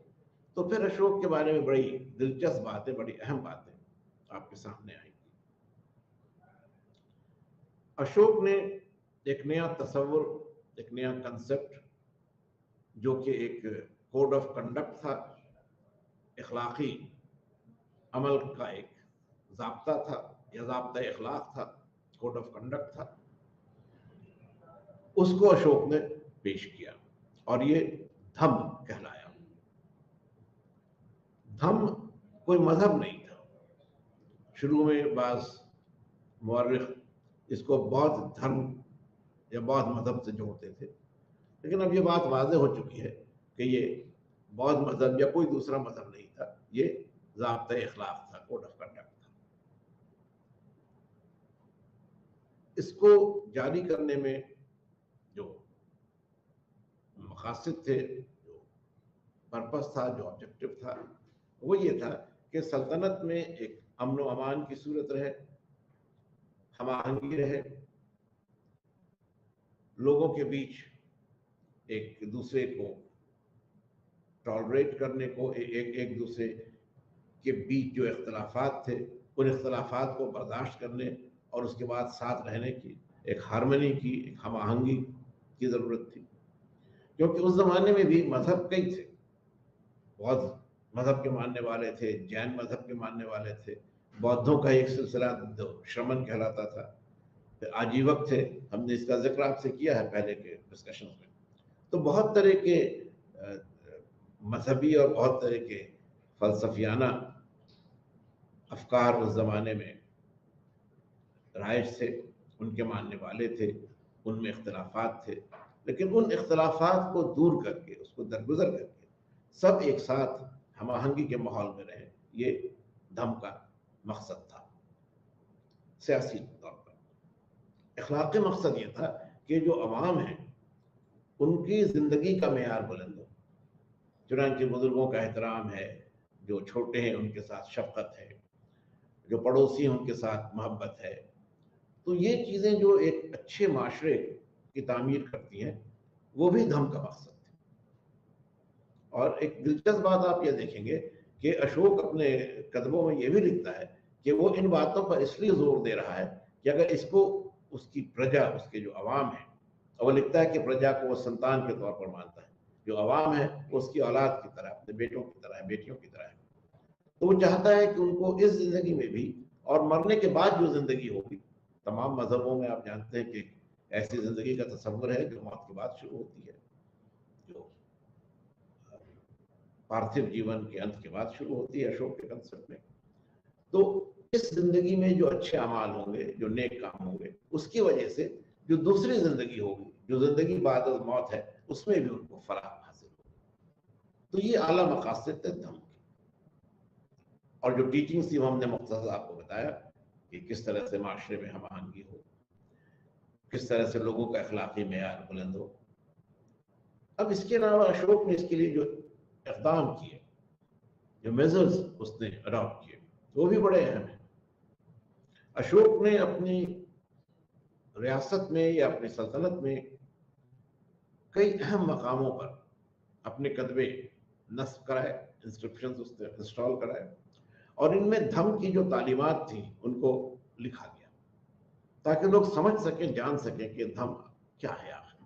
तो फिर अशोक के बारे में बड़ी दिलचस्प बातें, बड़ी अहम बातें आपके सामने आएंगी। अशोक ने एक नया तस्वुर, एक नया कंसेप्ट, जो कि एक कोड ऑफ कंडक्ट था, इखलाकी अमल का एक ज़ाब्ता था या ज़ाब्ता इखलाक था, कोड ऑफ कंडक्ट था, उसको अशोक ने पेश किया और ये धम्म कहलाया। धम्म कोई मजहब नहीं था। शुरू में बाज़ मुअर्रिख इसको बौद्ध धर्म या बौद्ध मजहब से जोड़ते थे, लेकिन अब ये बात वाज़ेह हो चुकी है कि ये बौद्ध मजहब या कोई दूसरा मजहब नहीं था, ये ज़ाब्ता इखलाक था, कोड ऑफ कंडक्ट था। इसको जारी करने में जो मकासद थे, जो पर्पस था, जो ऑब्जेक्टिव था, वो ये था कि सल्तनत में एक अमन व अमान की सूरत रहे, हमाहंगी रहे, लोगों के बीच एक दूसरे को टॉलरेट करने को, एक दूसरे के बीच जो इख्तलाफात थे उन इख्तलाफात को बर्दाश्त करने और उसके बाद साथ रहने की एक हारमनी की, एक हमाहंगी की ज़रूरत थी। क्योंकि उस ज़माने में भी मज़हब कई थे, बौद्ध मज़हब के मानने वाले थे, जैन मज़हब के मानने वाले थे, बौद्धों का एक सिलसिला जो श्रमण कहलाता था, फिर आजीवक थे, हमने इसका जिक्र आपसे किया है पहले के डिस्कशन में। तो बहुत तरह के मजहबी और बहुत तरह के फलसफियाना अफकार उस ज़माने में राइज थे, उनके मानने वाले थे, उनमें इख्तलाफात थे, लेकिन उन इख्तलाफात को दूर करके, उसको दरगुजर करके सब एक साथ हमाहंगी के माहौल में रहे, ये धम्म का मकसद था। सियासी तौर पर इखलाकी मकसद ये था कि जो अवाम है उनकी ज़िंदगी का मेयार बुलंद हो, चुनांचे बुजुर्गों का एहतराम है, जो छोटे हैं उनके साथ शफकत है, जो पड़ोसी हैं उनके साथ मोहब्बत है। तो ये चीज़ें जो एक अच्छे माशरे की तामीर करती हैं, वो भी धम्म का मकसद है। और एक दिलचस्प बात आप ये देखेंगे कि अशोक अपने कदमों में ये भी लिखता है कि वो इन बातों पर इसलिए जोर दे रहा है कि अगर इसको उसकी प्रजा, उसके जो अवाम है, और वो लिखता है कि प्रजा को वो संतान के तौर पर मानता है, जो अवाम है वो उसकी औलाद की तरह, अपने बेटों की तरह है, बेटियों की तरह है। तो वो चाहता है कि उनको इस जिंदगी में भी और मरने के बाद जो जिंदगी होगी, तमाम मजहबों में आप जानते हैं कि ऐसी जिंदगी का तस्वुर है जो मौत के बाद शुरू होती है, जो पार्थिव जीवन के अंत के बाद शुरू होती है अशोक के कंसेप्ट में। तो इस जिंदगी में जो अच्छे अमाल होंगे, जो नेक काम होंगे, उसकी वजह से जो दूसरी जिंदगी होगी, जो जिंदगी बाद मौत है, उसमें भी उनको फलाह हासिल होगी। तो ये आला मकासद थे धम्म की। और जो टीचिंग थी वो हमने मुख्तसर आपको बताया कि किस तरह से माशरे में हम आहंगी हो, किस तरह से लोगों का अखलाकी मेयार बुलंद हो। अब इसके अलावा अशोक ने इसके लिए जो इक़दाम किए, जो मेजर्स उसने अडॉप्ट किए, वो भी बड़े अहम हैं। अशोक ने अपनी रियासत में या अपनी सल्तनत में कई अहम मकामों पर अपने कदबे नस्ब कराए, इंस्क्रिप्शंस उसने इंस्टॉल कराए, और इनमें धम्म की जो तालीमात थी उनको लिखा गया, ताकि लोग समझ सकें, जान सकें कि धम्म क्या है आखिर।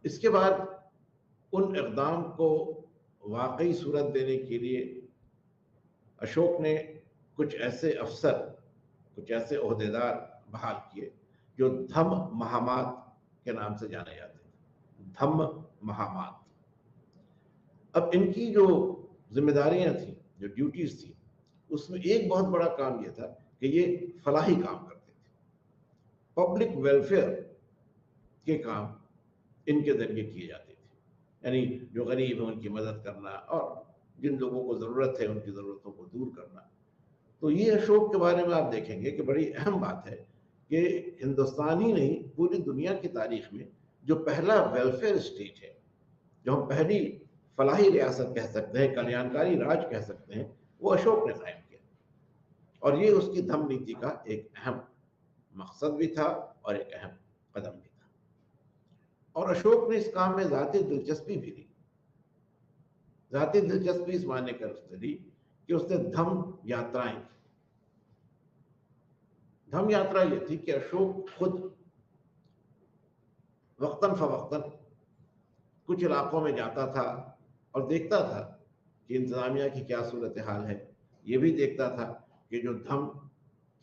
इसके बाद उन इक़दाम को वाकई सूरत देने के लिए अशोक ने कुछ ऐसे अफसर, कुछ ऐसे ओहदेदार बहाल किए जो धम्म महामात के नाम से जाने जाते थे। धम्म महामात। अब इनकी जो जिम्मेदारियां थी, जो ड्यूटीज थी, उसमें एक बहुत बड़ा काम यह था कि ये फलाही काम करते थे। पब्लिक वेलफेयर के काम इनके जरिए किए जाते थे, यानी जो गरीब है उनकी मदद करना और जिन लोगों को ज़रूरत है उनकी ज़रूरतों को दूर करना। तो ये अशोक के बारे में आप देखेंगे कि बड़ी अहम बात है कि हिंदुस्तान ही नहीं, पूरी दुनिया की तारीख में जो पहला वेलफेयर स्टेट है, जो हम पहली फलाही रियासत कह सकते हैं, कल्याणकारी राज कह सकते हैं, वो अशोक ने कायम किया। और ये उसकी धम्म नीति का एक अहम मकसद भी था और एक अहम कदम भी था। और अशोक ने इस काम में ज़ाती दिलचस्पी भी ली। ज़ाती दिलचस्पी इस मायने कर उसने ली कि उसने धम्म यात्राएं की। धम्म यात्रा ये थी कि अशोक खुद वक्तन फवक्तन कुछ इलाकों में जाता था और देखता था कि इंतजामिया की क्या सूरत हाल है। ये भी देखता था कि जो धम्म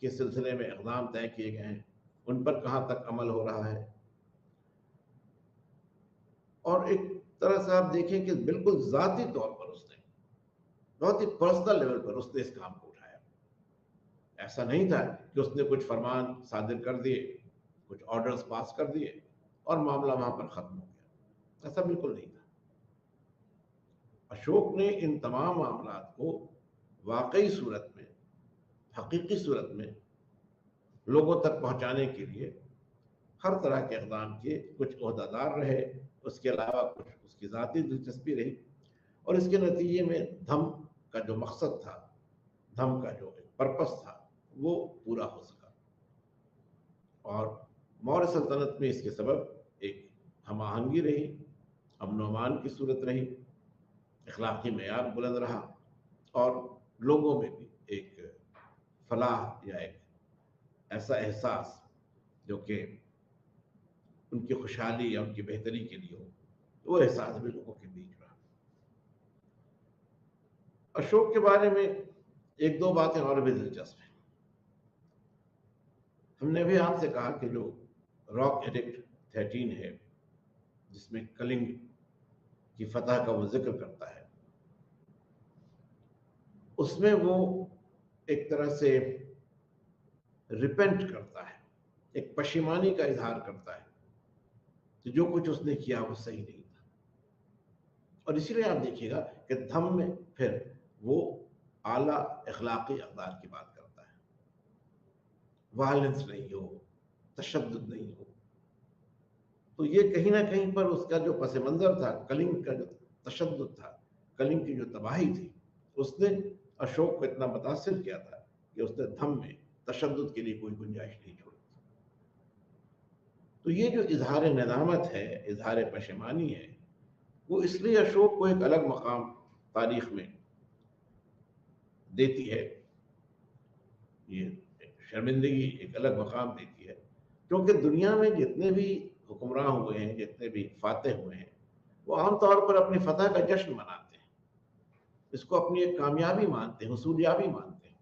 के सिलसिले में इक़दाम तय किए गए हैं उन पर कहाँ तक अमल हो रहा है। और एक तरह से आप देखें कि बिल्कुल ज़ाती तौर पर उसने, बहुत ही पर्सनल लेवल पर उसने इस काम को उठाया। ऐसा नहीं था कि उसने कुछ फरमान सादिर कर दिए, कुछ ऑर्डर्स पास कर दिए और मामला वहां पर खत्म हो गया। ऐसा बिल्कुल नहीं था। अशोक ने इन तमाम मामलात को वाकई सूरत में, हकीकी सूरत में लोगों तक पहुंचाने के लिए हर तरह के इक़दाम किए। कुछ ओहदेदार रहे, उसके अलावा कुछ उसकी ज़ाती दिलचस्पी रही, और इसके नतीजे में धम्म का जो मकसद था, धम्म का जो पर्पस था, वो पूरा हो सका। और मौर्य सल्तनत में इसके सबब एक हम आहंगी रही, अमन व अमान की सूरत रही, अखलाकी मेयार बुलंद रहा, और लोगों में भी एक फलाह या एक ऐसा एहसास जो कि उनकी खुशहाली या उनकी बेहतरी के लिए हो, वो एहसास भी लोगों के बीच रहा। अशोक के बारे में एक दो बातें और भी दिलचस्प हैं। हमने भी आपसे कहा कि जो रॉक एडिक्ट 13 है, जिसमें कलिंग की फतह का वो जिक्र करता है, उसमें वो एक तरह से रिपेंट करता है, एक पशिमानी का इजहार करता है कि जो कुछ उसने किया वो सही नहीं था। और इसीलिए आप देखिएगा कि धम्म में फिर वो आला अखलाकी अक़दार की बात करता है। वायलेंस नहीं हो, तशद्दुद नहीं हो। तो ये कहीं ना कहीं पर उसका जो पस मंज़र था, कलिंग का जो तशद्दुद था, कलिंग की जो तबाही थी, उसने अशोक को इतना मुतासिर किया था कि उसने धम्म में तशद्दुद के लिए कोई गुंजाइश नहीं छोड़ी। तो ये जो इजहार नदामत है, इजहार पशेमानी है, वो इसलिए अशोक को एक अलग मकाम तारीख में देती है, ये शर्मिंदगी एक अलग मकाम देती है, क्योंकि दुनिया में जितने भी हुक्मरान हुए हैं, जितने भी फातेह हुए हैं, वो आमतौर पर अपनी फतह का जश्न मनाते हैं, इसको अपनी एक कामयाबी मानते हैं, हुसूलियाबी मानते हैं।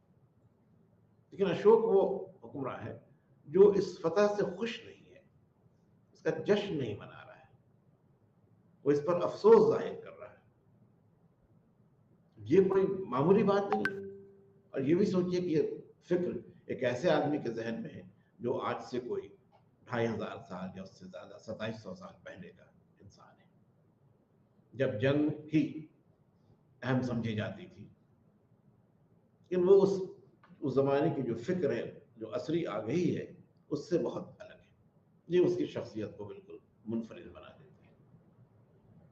लेकिन अशोक वो हुक्मरान है जो इस फतह से खुश नहीं है, इसका जश्न नहीं मना रहा है, वो इस पर अफसोस जाहिर कर रहा है। ये कोई मामूली बात नहीं है। और ये भी सोचिए कि ये फिक्र एक ऐसे आदमी के जहन में है जो आज से कोई 2500 साल या उससे ज्यादा 2700 साल पहले का इंसान है, जब जंग ही अहम समझी जाती थी। लेकिन वो उस जमाने की जो फिक्र है, जो असरी आगही है, उससे बहुत अलग है। ये उसकी शख्सियत को बिल्कुल मुनफरिद बना देती है।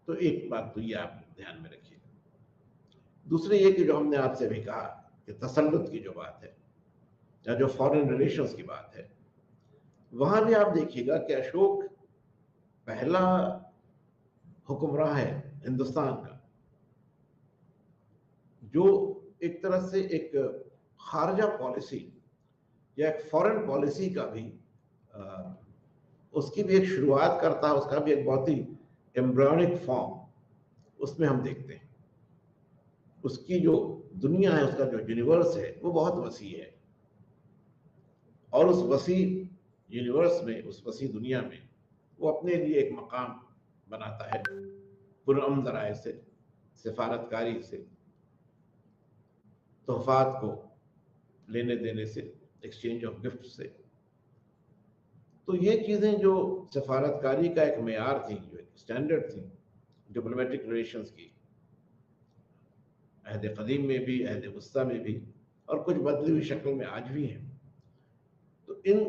तो एक बात तो ये आप ध्यान में रखिए। दूसरी ये कि जो हमने आपसे भी कहा कि तसल्लुत की जो बात है या जो फॉरेन रिलेशंस की बात है, वहां भी आप देखिएगा कि अशोक पहला हुक्मरान है हिंदुस्तान का जो एक तरह से एक खारजा पॉलिसी या एक फॉरेन पॉलिसी का भी उसकी भी एक शुरुआत करता है, उसका भी एक बहुत ही एम्ब्रियोनिक फॉर्म उसमें हम देखते हैं। उसकी जो दुनिया है, उसका जो यूनिवर्स है, वो बहुत वसी है। और उस वसी यूनिवर्स में, उस वसी दुनिया में वो अपने लिए एक मकाम बनाता है पुरअमन ज़राए से, सिफारतकारी से, तोहफात को लेने देने से, एक्सचेंज ऑफ गिफ्ट से। तो ये चीज़ें जो सफारतकारी का एक मेयार थी, जो एक स्टैंडर्ड थी डिप्लोमेटिक रिलेशंस की, अहद कदीम में भी, अहद वस्ता में भी, और कुछ बदली हुई शक्ल में आज भी हैं। तो इन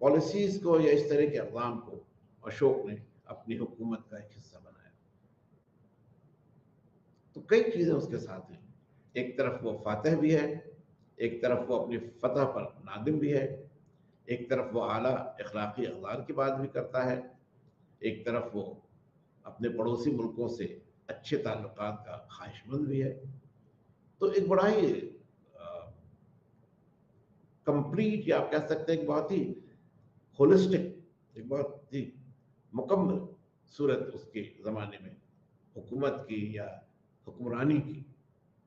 पॉलिसीज़ को या इस तरह के अक़दाम को अशोक ने अपनी हुकूमत का एक हिस्सा बनाया। तो कई चीज़ें उसके साथ हैं। एक तरफ वो फातह भी है, एक तरफ वो अपनी फतह पर नादिम भी है, एक तरफ वो आला अखलाकी अक़दार की बात भी करता है, एक तरफ वो अपने पड़ोसी मुल्कों से अच्छे ताल्लुकात का ख्वाहिशमंद भी है। तो एक बड़ा ही कंप्लीट, या आप कह सकते हैं एक बहुत ही होलिस्टिक, एक बहुत ही मुकम्मल सूरत उसके ज़माने में हुकूमत की या हुक्मरानी की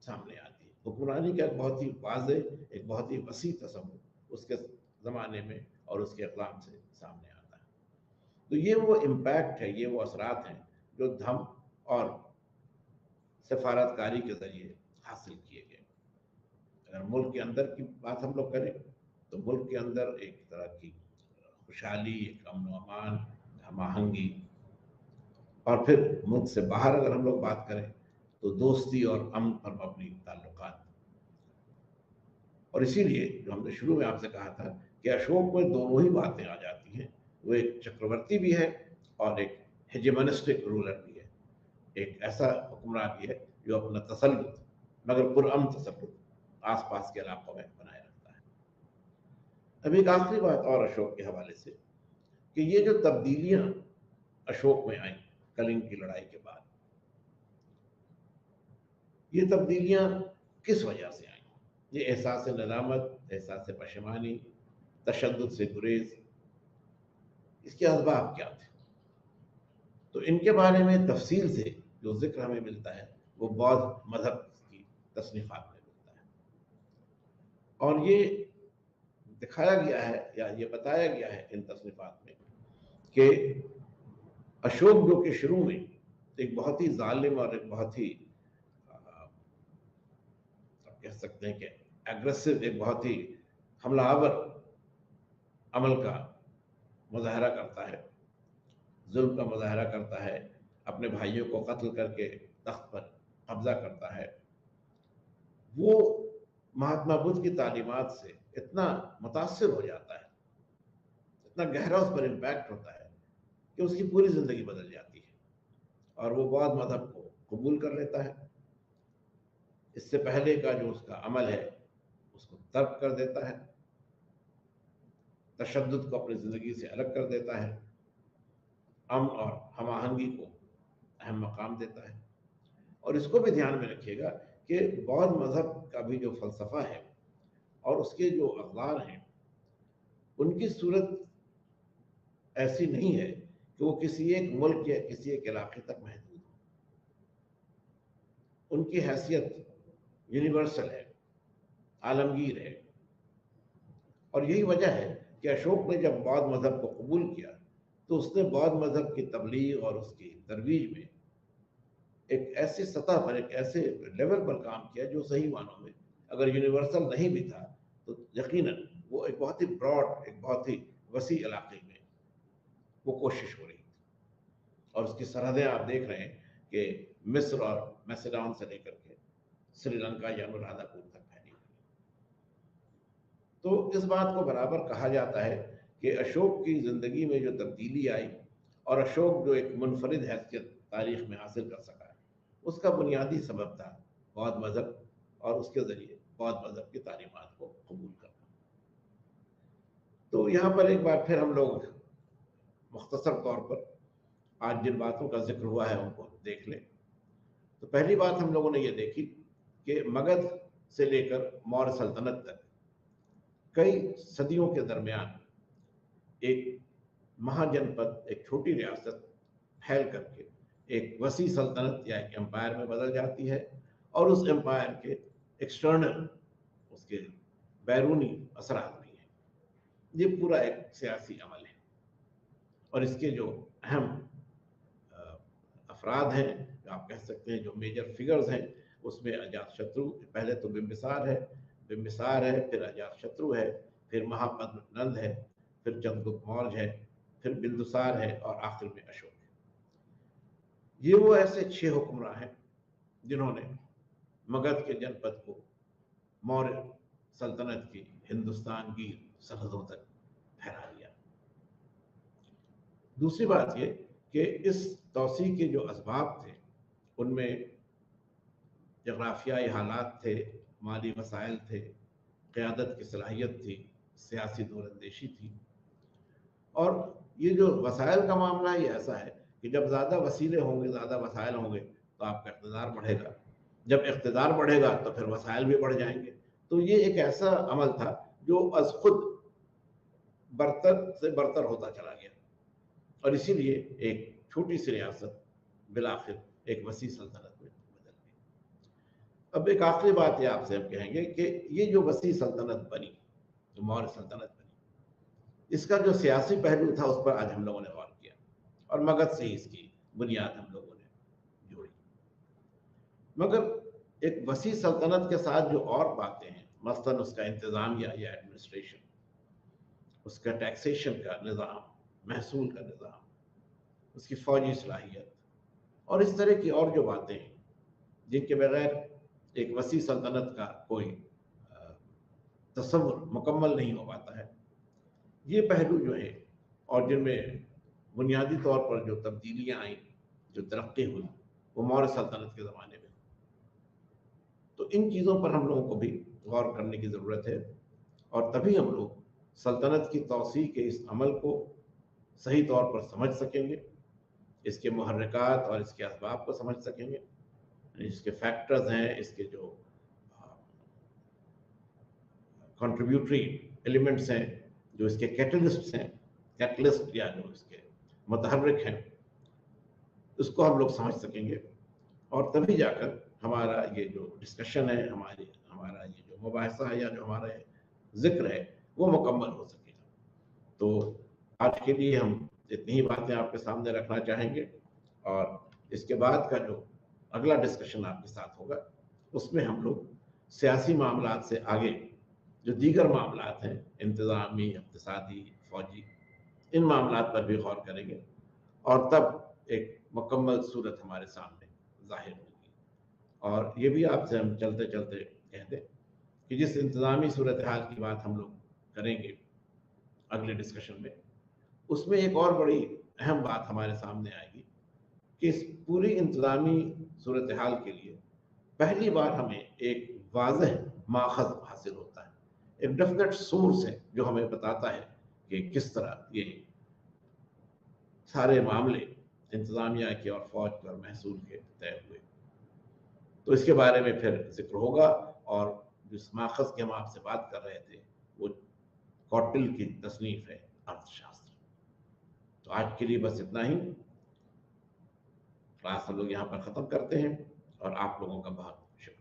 सामने आती है। हुक्मरानी का एक बहुत ही वाज़ेह, एक बहुत ही वसी तस्वुर उसके ज़माने में और उसके अक़लाम से सामने आता है। तो ये वो इम्पैक्ट है, ये वो असरात हैं जो धम और सफारतकारी के ज़रिए हासिल किए गए। अगर मुल्क के अंदर की बात हम लोग करें तो मुल्क के अंदर एक तरह की खुशहाली, एक अमन व अमान, हम आहंगी, और फिर मुल्क से बाहर अगर हम लोग बात करें तो दोस्ती और अमन पर मबनी ताल्लुकात। और इसीलिए जो हमने शुरू में आपसे कहा था कि अशोक में दोनों ही बातें आ जाती हैं। वो एक चक्रवर्ती भी है और एक हेजेमनिस्टिक रूलर भी है, एक ऐसा हुक्मरान भी है जो अपना तसल्लुत, मगर पुरअमन तसल्लुत, आसपास के इलाकों में बनाए रखता है। अब एक आखिरी बात और अशोक के हवाले से कि ये जो तब्दीलियां अशोक में आई कलिंग की लड़ाई के बाद, ये तब्दीलियां किस वजह से आई? ये एहसास नदामत, एहसास पशेमानी, तशद्दुद से गुरेज, इसके असबाब क्या थे? तो इनके बारे में तफसील से जो जिक्र हमें मिलता है वो बौद्ध मजहब की तसनीफात में मिलता है। और ये दिखाया गया है या ये बताया गया है इन तसनीफात में कि अशोक जो कि शुरू में एक बहुत ही जालिम और एक बहुत ही आप कह सकते हैं कि एग्रेसिव, एक बहुत ही हमलावर अमल का मुजाहरा करता है, जुल्म का मुजाहरा करता है, अपने भाइयों को कत्ल करके तख्त पर कब्जा करता है, वो महात्मा बुद्ध की तालीमात से इतना मुतासिर हो जाता है, इतना गहरा उस पर इम्पैक्ट होता है कि उसकी पूरी जिंदगी बदल जाती है और वो बौद्ध मजहब को कबूल कर लेता है। इससे पहले का जो उसका अमल है उसको तर्क कर देता है, तशद्दुद को अपनी जिंदगी से अलग कर देता है, अमन और हम आहंगी को अहम मकाम देता है। और इसको भी ध्यान में रखिएगा कि बौद्ध मजहब का भी जो फलसफा है और उसके जो अक़दार हैं, उनकी सूरत ऐसी नहीं है कि वो किसी एक मुल्क या किसी एक इलाके तक महदूद हो। उनकी हैसियत यूनिवर्सल है, आलमगीर है। और यही वजह है कि अशोक ने जब बौद्ध मजहब को कबूल किया तो उसने बौद्ध मजहब की तबलीग और उसकी तरवीज में एक ऐसी सतह पर, एक ऐसे लेवल पर काम किया जो सही मानों में अगर यूनिवर्सल नहीं भी था तो यकीनन वो एक बहुत ही ब्रॉड, एक बहुत ही वसी इलाके में वो कोशिश हो रही थी। और उसकी सरहदें आप देख रहे हैं कि मिस्र और मैसेडोन से लेकर के श्रीलंका या अनुराधापुर तक फैली हुई। तो इस बात को बराबर कहा जाता है कि अशोक की जिंदगी में जो तब्दीली आई और अशोक जो एक मुनफरिद हैसियत तारीख में हासिल कर सका, उसका बुनियादी सबब था बौद्ध मजहब और उसके जरिए बौद्ध मजहब की तालीमात को कबूल करना। तो यहाँ पर एक बार फिर हम लोग मुख्तसर तौर पर आज जिन बातों का जिक्र हुआ है उनको देख लें। तो पहली बात हम लोगों ने ये देखी कि मगध से लेकर मौर्य सल्तनत तक कई सदियों के दरमियान एक महाजनपद, एक छोटी रियासत फैल करके एक वसी सल्तनत या एक एम्पायर में बदल जाती है और उस एम्पायर के एक्सटर्नल, उसके बैरूनी असरात भी हैं। ये पूरा एक सियासी अमल है और इसके जो अहम अफराद हैं, आप कह सकते हैं जो मेजर फिगर्स हैं, उसमें अजातशत्रु, पहले तो बिंबिसार है, फिर अजातशत्रु है, फिर महापद्म नंद है, फिर चंद्रगुप्त मौर्य है, फिर बिंदुसार है और आखिर में अशोक है। ये वो ऐसे 6 हुक्मरान हैं जिन्होंने मगध के जनपद को मौर्य सल्तनत की हिंदुस्तान की सरहदों तक फैला दिया। दूसरी बात ये कि इस तौसी के जो असबाब थे उनमें जगराफियाई हालात थे, माली वसाइल थे, क़यादत की सलाहियत थी, सियासी दूरंदेशी थी। और ये जो वसाइल का मामला ये ऐसा है कि जब ज़्यादा वसीले होंगे, ज़्यादा वसाइल होंगे तो आपका इक़्तिदार बढ़ेगा, जब इक़्तिदार बढ़ेगा तो फिर वसाइल भी बढ़ जाएंगे। तो ये एक ऐसा अमल था जो अज खुद बरतर से बरतर होता चला गया और इसीलिए एक छोटी सी रियासत बिलाखिर एक वसी सल्तनत में बदल गई। अब एक आखिरी बात ये आपसे हम कहेंगे कि ये जो वसी सल्तनत बनी, जो मौर्य सल्तनत बनी, इसका जो सियासी पहलू था उस पर आज हम लोगों ने गौर किया और मगध से ही इसकी बुनियाद हम लोगों ने जोड़ी। मगर एक वसी सल्तनत के साथ जो और बातें हैं, मसलन उसका इंतजामिया या एडमिनिस्ट्रेशन, उसका टैक्सेशन का निज़ाम, महसूल का निज़ाम, उसकी फौजी सलाहियत और इस तरह की और जो बातें हैं जिनके बगैर एक वसी सल्तनत का कोई तस्वुर मुकम्मल नहीं हो पाता है, ये पहलू जो है और जिनमें बुनियादी तौर पर जो तब्दीलियाँ आई, जो तरक्की हुई, वो मौर्य सल्तनत के ज़माने में। तो इन चीज़ों पर हम लोगों को भी गौर करने की ज़रूरत है और तभी हम लोग सल्तनत की तौसी के इस अमल को सही तौर पर समझ सकेंगे, इसके मुहर्रिकात और इसके असबाब को समझ सकेंगे, इसके फैक्टर्स हैं, इसके जो कंट्रीब्यूटरी एलिमेंट्स हैं, जो इसके कैटलिस्ट हैं, कैटलिस्ट या जो इसके मुतहर्रिक हैं, उसको हम लोग समझ सकेंगे और तभी जाकर हमारा ये जो डिस्कशन है, हमारा ये जो मुबाहिसा है या जो हमारा जिक्र है वो मुकम्मल हो सकेगा। तो आज के लिए हम इतनी ही बातें आपके सामने रखना चाहेंगे और इसके बाद का जो अगला डिस्कशन आपके साथ होगा उसमें हम लोग सियासी मामलात से आगे जो दीगर मामलात हैं, इंतज़ामी, इक़्तिसादी, फौजी, इन मामलात पर भी गौर करेंगे और तब एक मुकम्मल सूरत हमारे सामने ज़ाहिर होगी। और ये भी आपसे हम चलते चलते कह दें कि जिस इंतज़ामी सूरत हाल की बात हम लोग करेंगे अगले डिस्कशन में, उसमें एक और बड़ी अहम बात हमारे सामने आएगी कि इस पूरी इंतज़ामी सूरत हाल के लिए पहली बार हमें एक वाज़ह माख़ज़ हासिल होता है, एक डेफिनेट सोर्स है जो हमें बताता है कि किस तरह ये सारे मामले इंतज़ामिया के और फौज के और महसूल के तय हुए। तो इसके बारे में फिर जिक्र होगा और जिस माख़ज़ की हम आपसे बात कर रहे थे वो कौटिल्य की तसनीफ़ है अर्थशास्त्र। तो आज के लिए बस इतना ही, क्लास हम लोग यहाँ पर ख़त्म करते हैं और आप लोगों का बहुत शुक्रिया।